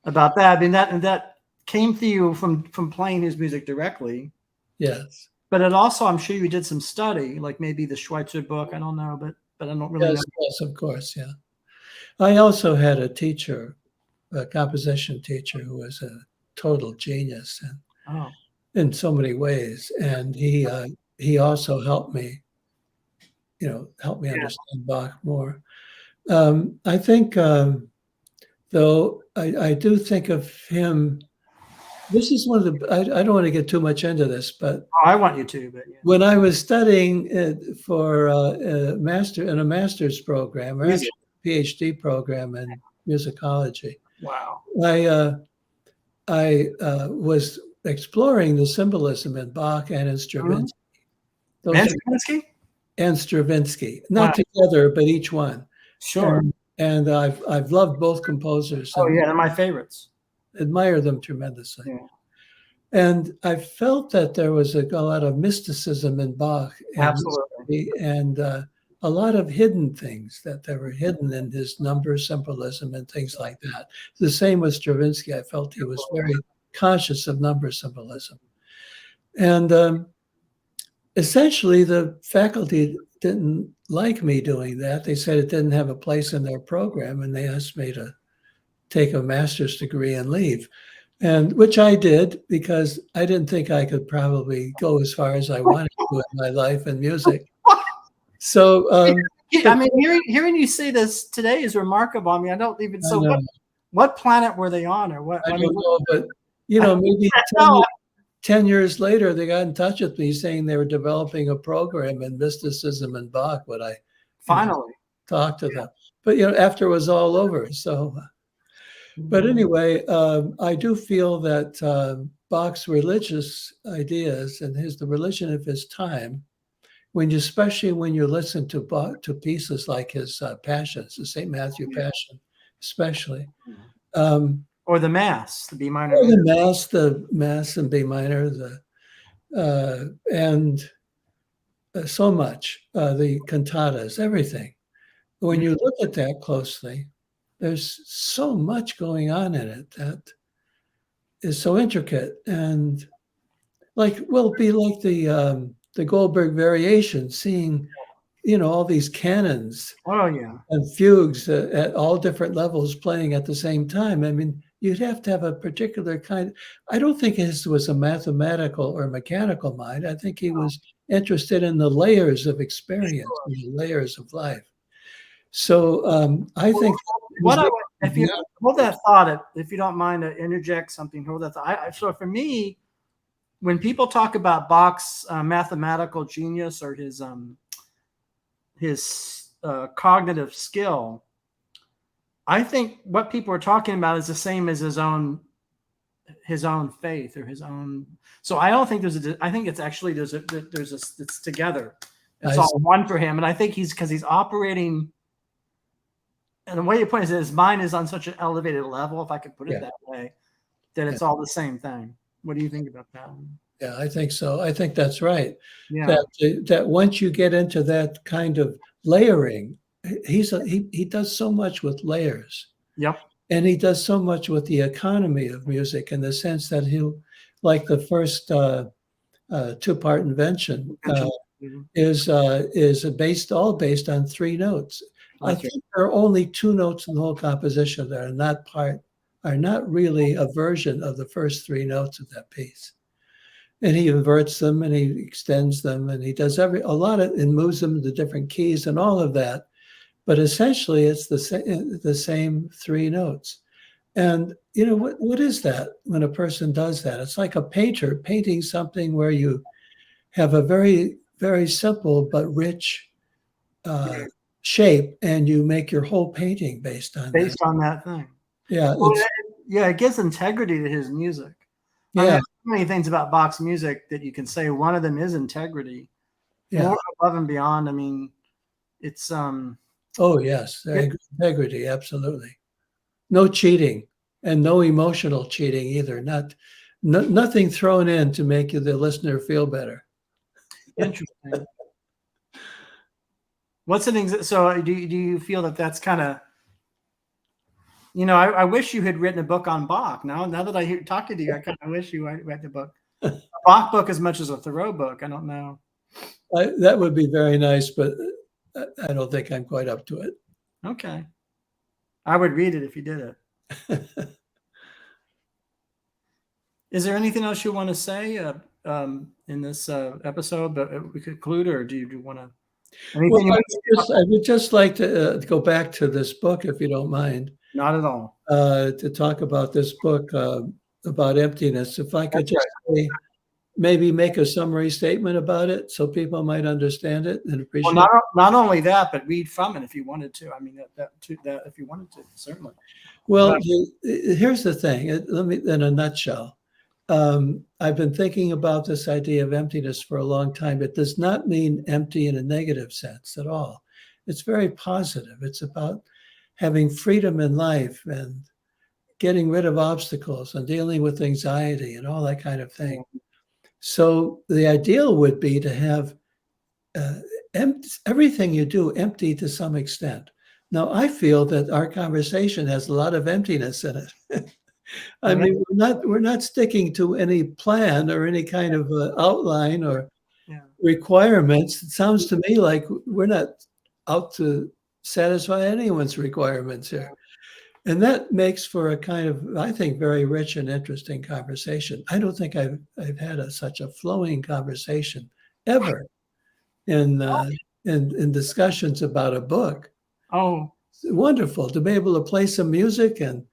that. I mean, that came to you from playing his music directly. Yes. But it also, I'm sure you did some study, like maybe the Schweitzer book. I don't know, but I don't really know. Yes, of course, yeah. I also had a teacher, a composition teacher, who was a total genius in so many ways. And he also helped me, understand Bach more. I think, though, I do think of him. This is one of the, I don't want to get too much into this, but I want you to. But when I was studying for a master's program, or PhD program in musicology, wow, I was exploring the symbolism in Bach and in Stravinsky. And Stravinsky, not together, but each one. Sure. And I've loved both composers. Oh yeah, they're my favorites. Admire them tremendously. Yeah. And I felt that there was a lot of mysticism in Bach. Absolutely. And a lot of hidden things that were hidden in his number symbolism and things like that. The same with Stravinsky. I felt he was very conscious of number symbolism. And essentially, the faculty didn't like me doing that. They said it didn't have a place in their program, and they asked me to take a master's degree and leave. And which I did, because I didn't think I could probably go as far as I wanted to in my life and music. So, I mean, hearing you say this today is remarkable. I mean, I don't even. So, what planet were they on, or what? I don't know, but maybe 10 years later, they got in touch with me saying they were developing a program in mysticism and Bach. Would I finally talk to them? But after it was all over. So, but anyway, I do feel that Bach's religious ideas and the religion of his time, especially when you listen to Bach, to pieces like his Passions, the St. Matthew Passion, especially. Or the Mass, the B minor. Or the Mass in B minor, and so much, the cantatas, everything. When you look at that closely, there's so much going on in it that is so intricate, and will be like the Goldberg variation, seeing all these canons, and fugues at all different levels playing at the same time. I mean, you'd have to have a particular kind. I don't think his was a mathematical or mechanical mind. I think he was interested in the layers of experience, the layers of life. So I think. If you hold that thought, if you don't mind to interject something, hold that thought. So for me, when people talk about Bach's mathematical genius or his cognitive skill, I think what people are talking about is the same as his own faith or his own. So I don't think I think it's actually it's together. It's all one for him, and I think because he's operating. And the way you put it is his mind is on such an elevated level, if I could put it that way, that it's all the same thing. What do you think about that? Yeah, I think so. I think that's right. Yeah. That once you get into that kind of layering, he does so much with layers. Yep. And he does so much with the economy of music, in the sense that he'll, like the first two-part invention is all based on three notes. I think there are only two notes in the whole composition that are not really a version of the first three notes of that piece. And he inverts them and he extends them and he does and moves them to different keys and all of that. But essentially, it's the same three notes. And what is that when a person does that? It's like a painter painting something where you have a very, very simple but rich shape, and you make your whole painting based on that thing. Yeah. It gives integrity to his music. Yeah. I mean, there's so many things about Bach's music that you can say. One of them is integrity. Yeah. More above and beyond. I mean, it's oh yes, integrity, absolutely. No cheating, and no emotional cheating either. Nothing thrown in to make the listener feel better. Interesting. So do you feel that that's kind of, I wish you had written a book on Bach. Now that I talking to you, I kind of wish you read the book. A Bach book as much as a Thoreau book. I don't know. That would be very nice, but I don't think I'm quite up to it. Okay. I would read it if you did it. Is there anything else you want to say in this episode that we could conclude, or do you want to? I would just like to go back to this book, if you don't mind. Not at all. To talk about this book about emptiness. If I could maybe make a summary statement about it so people might understand it and appreciate it. Not only that, but read from it if you wanted to. I mean, that if you wanted to, certainly. Well, here's the thing. Let me, in a nutshell. I've been thinking about this idea of emptiness for a long time. It does not mean empty in a negative sense at all. It's very positive. It's about having freedom in life and getting rid of obstacles and dealing with anxiety and all that kind of thing. So the ideal would be to have everything you do empty to some extent. Now, I feel that our conversation has a lot of emptiness in it. I mean, we're not sticking to any plan or any kind of outline or requirements. It sounds to me like we're not out to satisfy anyone's requirements here. And that makes for a kind of, I think, very rich and interesting conversation. I don't think I've had such a flowing conversation ever in discussions about a book. Oh, It's wonderful to be able to play some music, and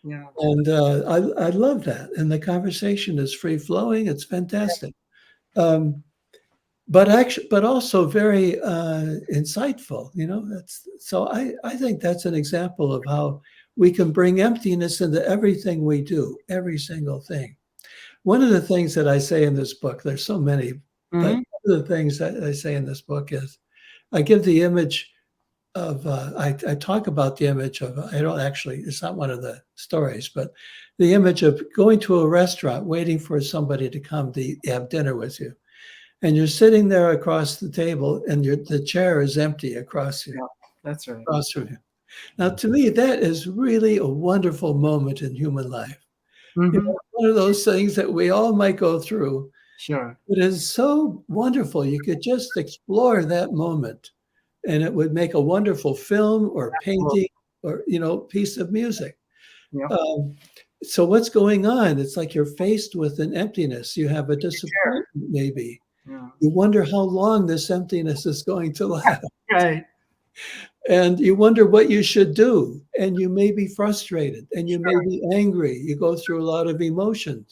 yeah. I love that. And the conversation is free flowing. It's fantastic. But also very insightful. So I think that's an example of how we can bring emptiness into everything we do, every single thing. One of the things that I say in this book, there's so many, but one of the things that I say in this book is I give the image of, I talk about the image of, I don't actually, it's not one of the stories, but the image of going to a restaurant, waiting for somebody to come to have dinner with you. And you're sitting there across the table and the chair is empty across you. Yeah, that's right. Across from you. Now, to me, that is really a wonderful moment in human life. One of those things that we all might go through. Sure. It is so wonderful. You could just explore that moment, and it would make a wonderful film or painting or, piece of music. Yeah. So what's going on? It's like you're faced with an emptiness. You have a disappointment, maybe. Yeah. You wonder how long this emptiness is going to last. Right. And you wonder what you should do. And you may be frustrated and you may be angry. You go through a lot of emotions.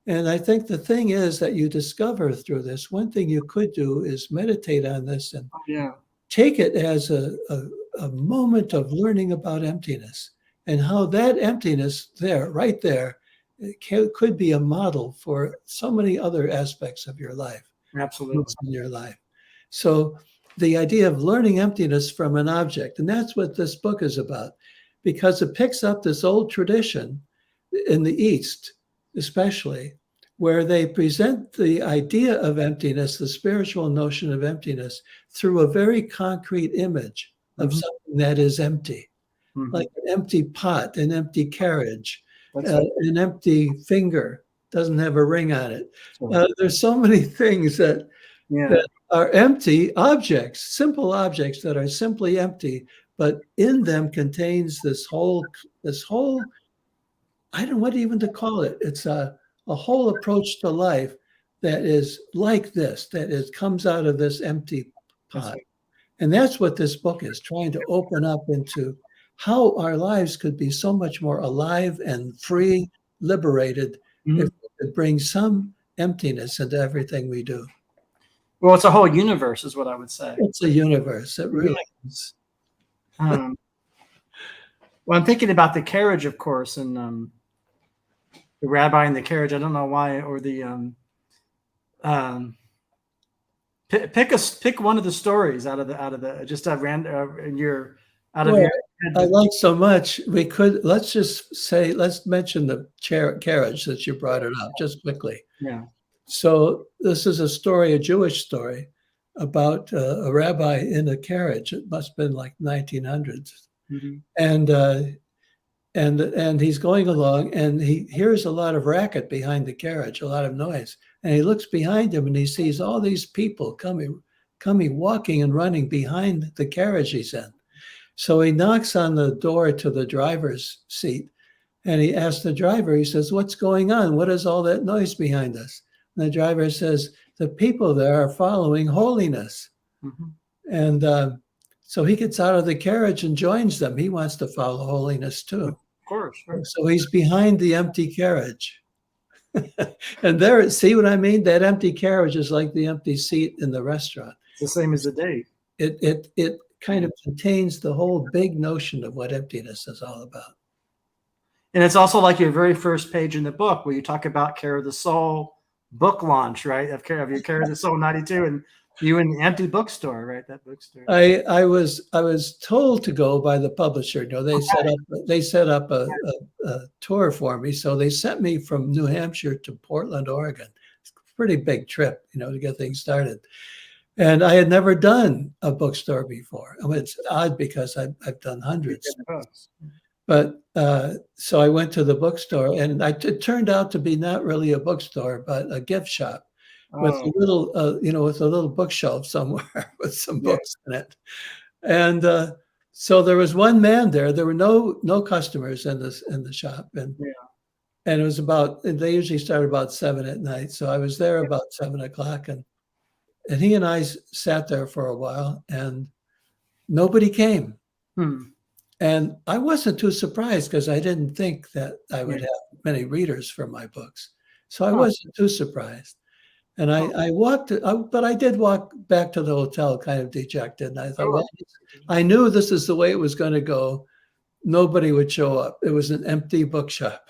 And I think the thing is that you discover through this, one thing you could do is meditate on this and take it as a moment of learning about emptiness and how that emptiness right there, could be a model for so many other aspects of your life. Absolutely. In your life. So the idea of learning emptiness from an object, and that's what this book is about, because it picks up this old tradition in the East, especially, where they present the idea of emptiness, the spiritual notion of emptiness, through a very concrete image of something that is empty, like an empty pot, an empty carriage, an empty finger, doesn't have a ring on it. There's so many things that are empty objects, simple objects that are simply empty, but in them contains this whole, I don't know what even to call it. It's a whole approach to life that is like this, comes out of this empty pot. And that's what this book is, trying to open up into how our lives could be so much more alive and free, liberated, if we could bring some emptiness into everything we do. Well, it's a whole universe, is what I would say. It's a universe. It really is. Well, I'm thinking about the carriage, of course, and the rabbi in the carriage. I don't know why, or the pick one of the stories out of the just a random in your out of your. I like so much. Let's mention the carriage that you brought it up just quickly. Yeah. So this is a story, a Jewish story, about a rabbi in a carriage. It must have been like 1900s. And he's going along and he hears a lot of racket behind the carriage, a lot of noise. And he looks behind him and he sees all these people coming, walking and running behind the carriage he's in. So he knocks on the door to the driver's seat and he asks the driver, he says, "What's going on? What is all that noise behind us?" And the driver says, "The people there are following holiness." And so he gets out of the carriage and joins them. He wants to follow holiness too. Of course. Right. So he's behind the empty carriage. And there, see what I mean? That empty carriage is like the empty seat in the restaurant. It's the same as the date. It kind of contains the whole big notion of what emptiness is all about. And it's also like your very first page in the book where you talk about Care of the Soul book launch, right? Of your Care of the Soul 92, and you in the empty bookstore, right? That bookstore. I was told to go by the publisher. They set up a tour for me. So they sent me from New Hampshire to Portland, Oregon. It's a pretty big trip, to get things started. And I had never done a bookstore before. I mean, it's odd because I've done hundreds. But so I went to the bookstore, and it turned out to be not really a bookstore, but a gift shop, with Oh, a little, with a little bookshelf somewhere with some yeah. books in it. And so there was one man there. There were no customers in the shop, and Yeah. it was and they usually start about 7 at night. So I was there about 7 o'clock, and he and I sat there for a while, and nobody came. Hmm. And I wasn't too surprised because I didn't think that I would Yeah. have many readers for my books. So I Huh. wasn't too surprised. And Huh. I walked, but I did walk back to the hotel kind of dejected. And I thought, Sure. well, I knew this is the way it was going to go. Nobody would show up. It was an empty bookshop.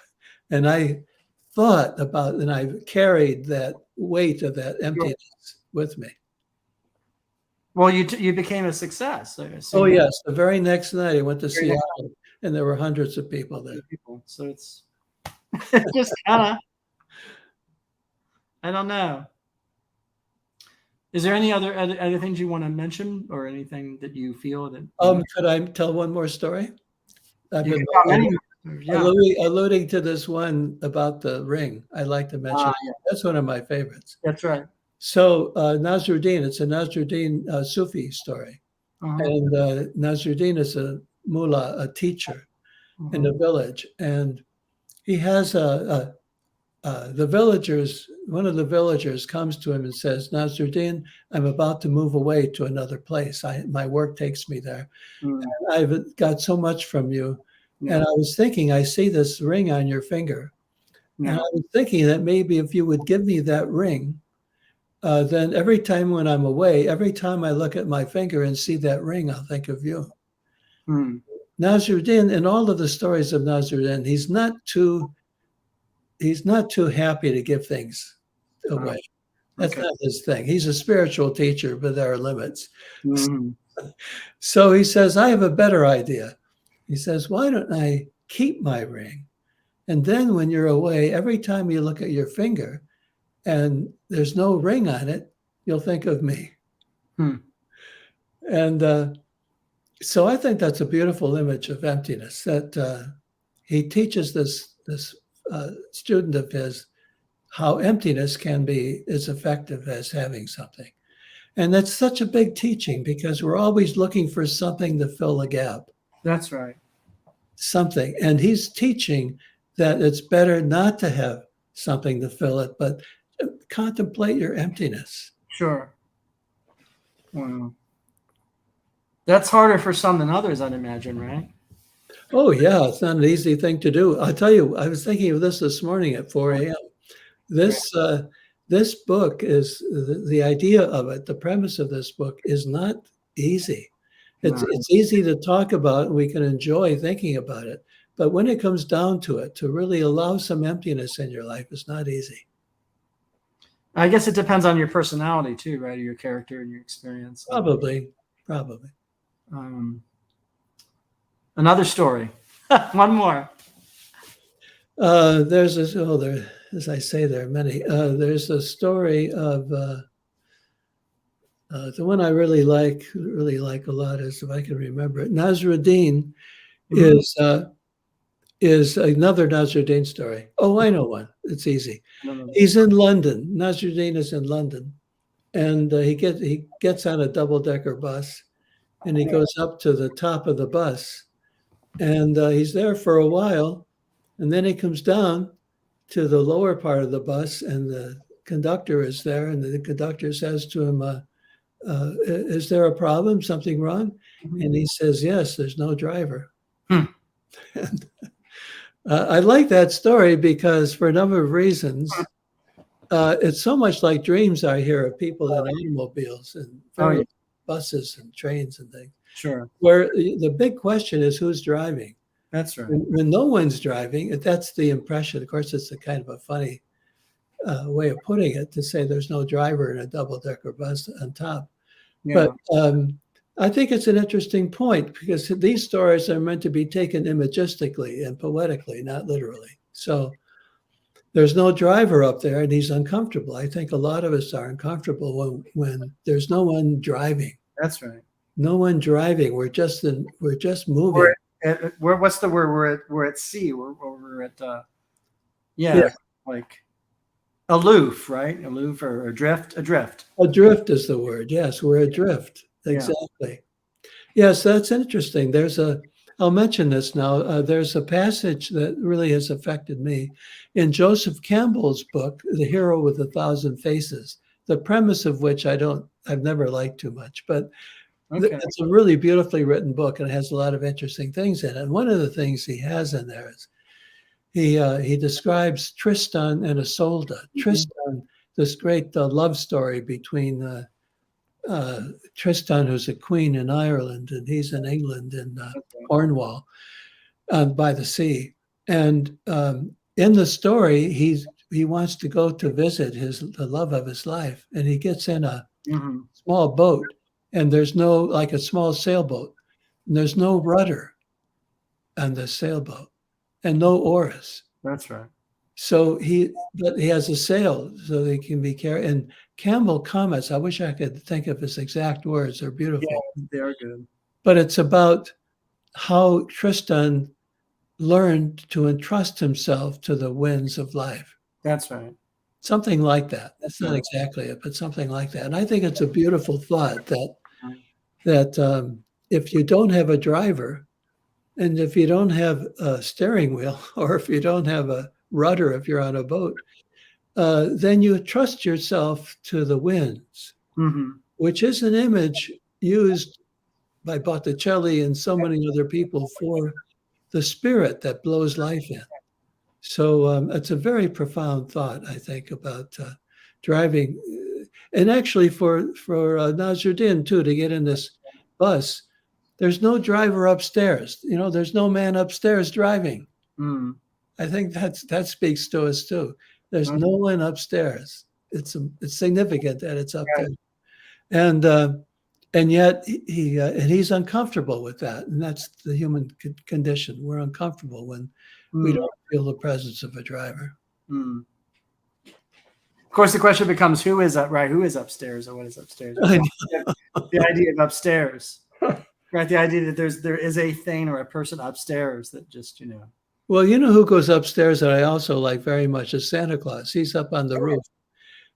And I thought about, and I carried that weight of that Sure. emptiness with me. Well, you became a success, I Oh, assume. yes. The very next night, I went to Very nice Seattle, and there were hundreds of people there. people. So it's just kind of, I don't know. Is there any other things you want to mention, or anything that you feel that Could I tell one more story? I've you been can tell many? Yeah. alluding to this one about the ring. I'd like to mention. Yeah, That's one of my favorites. that's right. So Nasruddin, it's a Nasruddin Sufi story. Uh-huh. And Nasruddin is a mullah, a teacher in the village. And he has the villagers, one of the villagers comes to him and says, Nasruddin, I'm about to move away to another place. My work takes me there. Mm. I've got so much from you. Yeah. And I was thinking, I see this ring on your finger. Yeah. And I was thinking that maybe if you would give me that ring, then every time when I'm away, every time I look at my finger and see that ring, I'll think of you. Mm. Nasruddin, in all of the stories of Nasruddin, he's not too happy to give things away. That's Okay. not his thing. He's a spiritual teacher, but there are limits. Mm. So he says, I have a better idea. He says, why don't I keep my ring? And then when you're away, every time you look at your finger and there's no ring on it, you'll think of me. Hmm. And so I think that's a beautiful image of emptiness, that he teaches this student of his how emptiness can be as effective as having something. And that's such a big teaching because we're always looking for something to fill a gap. That's right. Something. And he's teaching that it's better not to have something to fill it, but contemplate your emptiness. Sure. Wow. That's harder for some than others, I'd imagine, right? Oh, yeah. It's not an easy thing to do. I'll tell you, I was thinking of this morning at 4 a.m. This book is the idea of it. The premise of this book is not easy. It's easy to talk about. We can enjoy thinking about it. But when it comes down to it, to really allow some emptiness in your life is not easy. I guess it depends on your personality too, right? Or your character and your experience. Probably. Another story. One more. There's this, as I say, there are many. There's a story of the one I really like a lot is, if I can remember it, Nasruddin is another Nasruddin story. Oh, I know one. It's easy. He's in London. Nasruddin is in London, and he gets on a double-decker bus, and he goes up to the top of the bus, and he's there for a while, and then he comes down to the lower part of the bus, and the conductor is there, and the conductor says to him, is there a problem, something wrong? And he says, yes, there's no driver. And, I like that story because for a number of reasons, it's so much like dreams I hear of people in automobiles and buses and trains and things. Sure. Where the big question is who's driving? That's right. When no one's driving, that's the impression. Of course, it's a kind of a funny way of putting it to say there's no driver in a double-decker bus on top. Yeah. But I think it's an interesting point because these stories are meant to be taken imagistically and poetically, not literally. So there's no driver up there and he's uncomfortable. I think a lot of us are uncomfortable when there's no one driving. That's right. No one driving. We're just moving. What's the word? We're at sea. We're at like aloof, right? Aloof or adrift. Adrift. Adrift is the word. Yes, we're adrift. Exactly. Yes, that's interesting. I'll mention this now. There's a passage that really has affected me in Joseph Campbell's book, The Hero with a Thousand Faces, the premise of which I've never liked too much, but it's a really beautifully written book and it has a lot of interesting things in it. And one of the things he has in there is he describes Tristan and Isolde. Tristan, this great love story between Tristan, who's a queen in Ireland, and he's in England in Cornwall by the sea. And in the story, he wants to go to visit the love of his life, and he gets in a small boat, and there's no, like a small sailboat, and there's no rudder on the sailboat, and no oars. That's right. So but he has a sail so they can be carried. And Campbell comments, I wish I could think of his exact words. They're beautiful. Yeah, they are good. But it's about how Tristan learned to entrust himself to the winds of life. That's right. Something like that. That's not exactly it, but something like that. And I think it's a beautiful thought that if you don't have a driver, and if you don't have a steering wheel, or if you don't have a rudder if you're on a boat, then you trust yourself to the winds, which is an image used by Botticelli and so many other people for the spirit that blows life in. So it's a very profound thought, I think, about driving. And actually for Nasruddin, too, to get in this bus, there's no driver upstairs. There's no man upstairs driving. I think that speaks to us too. There's no one upstairs. It's significant that it's up there, and yet he's uncomfortable with that, and that's the human condition. We're uncomfortable when we don't feel the presence of a driver. Of course, the question becomes, who is upstairs, or what is upstairs? The idea of upstairs, right? The idea that there is a thing or a person upstairs that just Well, who goes upstairs that I also like very much is Santa Claus. He's up on the roof.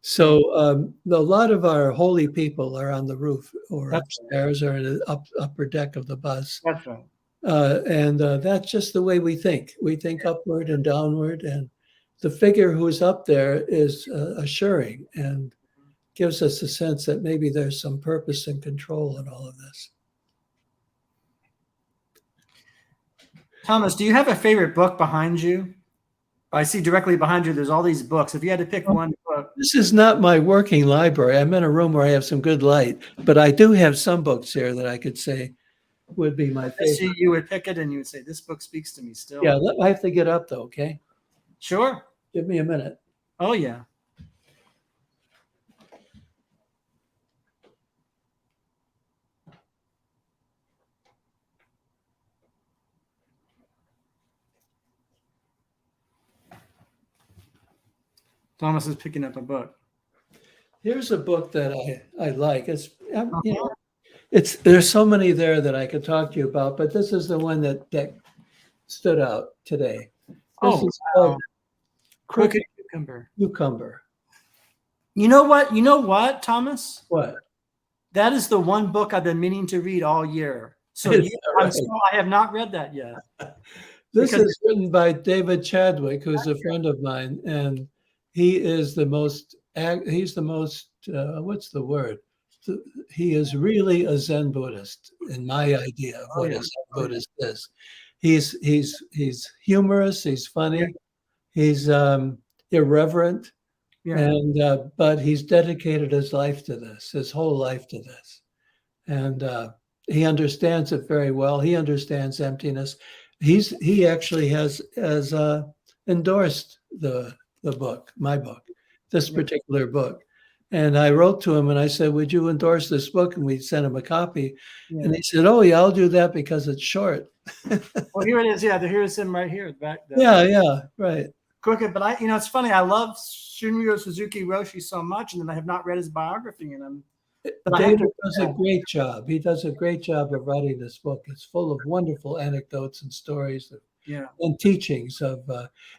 So a lot of our holy people are on the roof or upstairs or in the upper deck of the bus. That's right. And that's just the way we think. We think upward and downward. And the figure who's up there is assuring and gives us a sense that maybe there's some purpose and control in all of this. Thomas, do you have a favorite book behind you? I see directly behind you, there's all these books. If you had to pick one book. This is not my working library. I'm in a room where I have some good light, but I do have some books here that I could say would be my favorite. See, you would pick it and you would say, this book speaks to me still. Yeah, I have to get up though, okay? Sure. Give me a minute. Oh, yeah. Thomas is picking up a book. Here's a book that I like. There's so many there that I could talk to you about, but this is the one that stood out today. This is called Crooked Cucumber. Cucumber. You know what? You know what, Thomas? What? That is the one book I've been meaning to read all year. So I have not read that yet. This is written by David Chadwick, who's a friend of mine, and he is what's the word? He is really a Zen Buddhist in my idea of what a Zen Buddhist is. He's humorous, he's funny, he's irreverent, and but he's dedicated his life to this, his whole life to this. And he understands it very well. He understands emptiness. He actually has endorsed the book, my book, this particular book. And I wrote to him and I said, would you endorse this book? And we sent him a copy. Yeah. And he said, oh, yeah, I'll do that because it's short. Well, here it is. Yeah, here's him right here. Right. Crooked. But it's funny. I love Shunryu Suzuki Roshi so much, and then I have not read his biography. David does a great job. He does a great job of writing this book. It's full of wonderful anecdotes and stories of Yeah. and teachings of,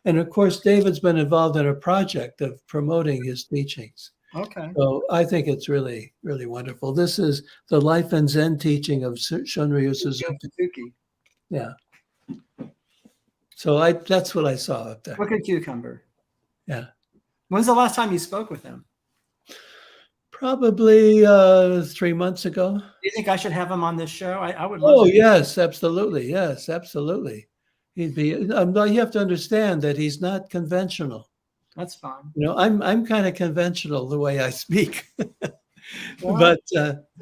and of course, David's been involved in a project of promoting his teachings. Okay. So I think it's really, really wonderful. This is the Life and Zen teaching of Shunryu Suzuki. Yeah. So that's what I saw up there. Look at cucumber. Yeah. When's the last time you spoke with him? Probably 3 months ago. Do you think I should have him on this show? I would love Oh, to. yes, absolutely. Yes, absolutely. He'd be, you have to understand that he's not conventional. That's fine. You know, I'm kind of conventional the way I speak. Well, But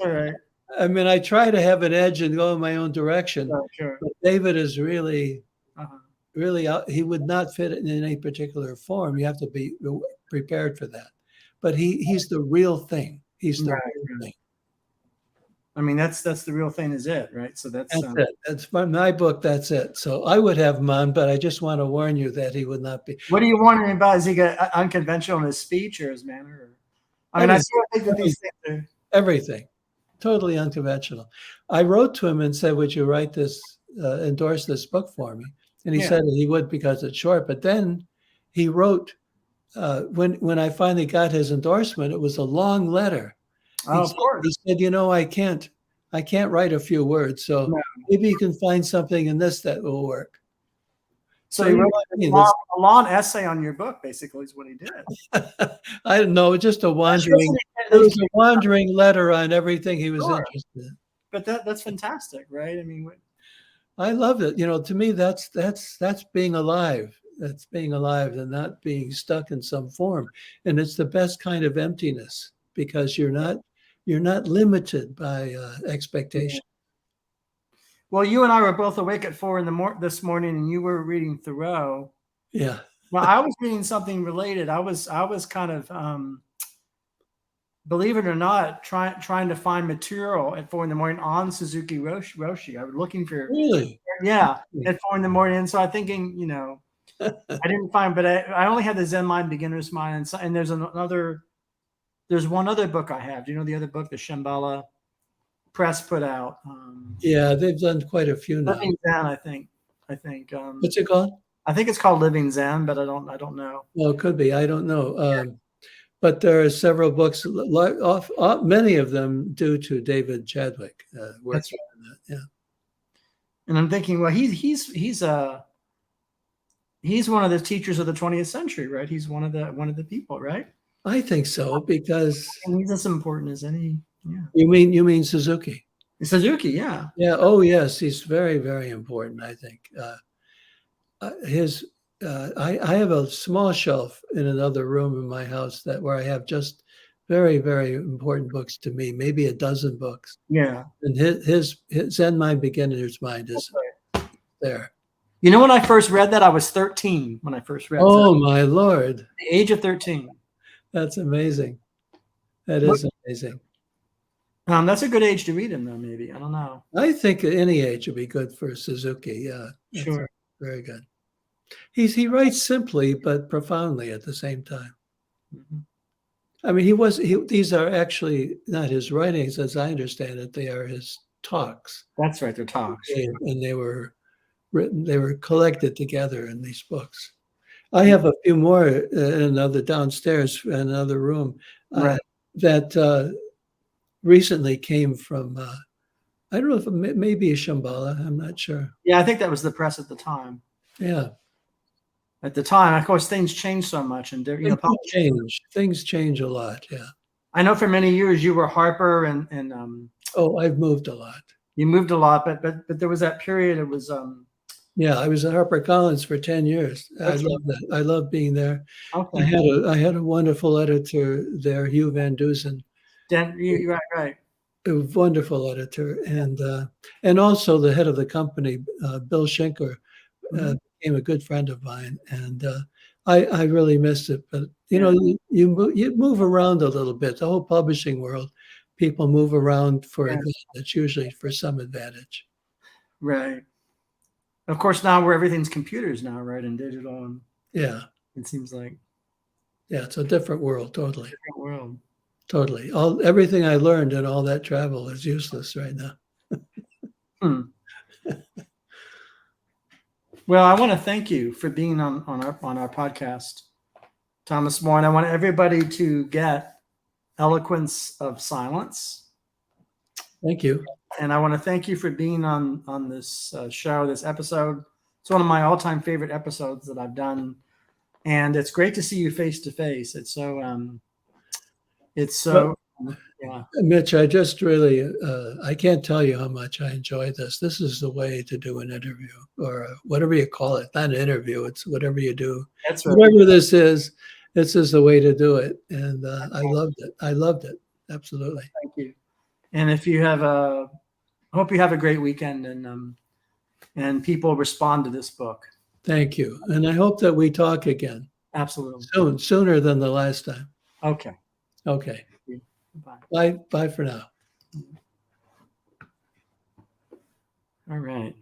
all right. I mean, I try to have an edge and go in my own direction. Sure. But David is really, Uh-huh. really, he would not fit in any particular form. You have to be prepared for that. But he's the real thing. He's the real thing. I mean, that's the real thing, is it, right? So that's it. That's my book. That's it. So I would have him on, but I just want to warn you that he would not be. What do you want him about? Is he unconventional in his speech or his manner? Or, I mean, I think that these things are everything, totally unconventional. I wrote to him and said, "Would you write this, endorse this book for me?" And he said he would because it's short. But then he wrote when I finally got his endorsement, it was a long letter. of course. He said, "You know, I can't write a few words, so maybe you can find something in this that will work." So he wrote a long essay on your book, basically, is what he did. I don't know, just a wandering. It was a wandering letter on everything he was interested in. But that's fantastic, right? I mean, I love it. You know, to me, that's being alive. That's being alive and not being stuck in some form. And it's the best kind of emptiness because you're not limited by expectation. Well, you and I were both awake at 4 this morning, and you were reading Thoreau. Yeah. Well, I was reading something related. I was kind of, believe it or not, trying to find material at 4 a.m. on Suzuki Roshi. I was looking for at 4 a.m. And so I'm thinking, you know, I didn't find, but I only had the Zen Mind, Beginner's Mind, and there's one other book I have. Do you know the other book, the Shambhala Press put out? Yeah, they've done quite a few now. Living Zen, I think. What's it called? I think it's called Living Zen, but I don't know. Well, it could be. I don't know. But there are several books, many of them due to David Chadwick. That's right. Yeah. And I'm thinking, well, he's one of the teachers of the 20th century, right? He's one of the people, right? I think so, because he's as important as any. Yeah. You mean Suzuki? Suzuki, yeah. Yeah. Oh, yes. He's very, very important, I think. I have a small shelf in another room in my house where I have just very, very important books to me, maybe a dozen books. Yeah. And his Zen Mind, Beginner's Mind is there. You know, when I first read that, I was 13 when I first read Oh, my Lord. The age of 13. That's amazing. That is amazing. That's a good age to read him, though, maybe. I don't know. I think any age would be good for Suzuki. Yeah. Sure. Very good. He writes simply but profoundly at the same time. Mm-hmm. I mean, these are actually not his writings, as I understand it. They are his talks. That's right. They're talks. And they were written, they were collected together in these books. I have a few more in another downstairs in another room that recently came from, I don't know if it may be a Shambhala. I'm not sure. Yeah, I think that was the press at the time. Yeah. At the time, of course, things change so much, and things change a lot. Yeah. I know for many years you were Harper, and oh, I've moved a lot. You moved a lot, but there was that period. It was yeah, I was at HarperCollins for 10 years. I love that. I love being there. Okay. I had a wonderful editor there, Hugh Van Dusen. Right. A wonderful editor, and also the head of the company, Bill Schenker, became a good friend of mine, and I really missed it. But you know, you move around a little bit. The whole publishing world, people move around for advantage, usually for some advantage. Right. Of course, now where everything's computers now, right, and digital, and it seems like it's a different world, totally. Different world. Totally. Everything I learned in all that travel is useless right now. Well, Well, I want to thank you for being on our podcast, Thomas More, and I want everybody to get Eloquence of Silence. Thank you. And I want to thank you for being on this show, this episode. It's one of my all-time favorite episodes that I've done, and it's great to see you face to face. It's so yeah. Mitch, I just really, I can't tell you how much I enjoy this. This is the way to do an interview, or whatever you call it. Not an interview, it's whatever you do. That's right. Whatever this is the way to do it. And I loved it. I loved it. Absolutely. Thank you. And if you have I hope you have a great weekend, and people respond to this book. Thank you. And I hope that we talk again. Absolutely. Sooner than the last time. Okay. Okay. Bye. Bye for now. All right.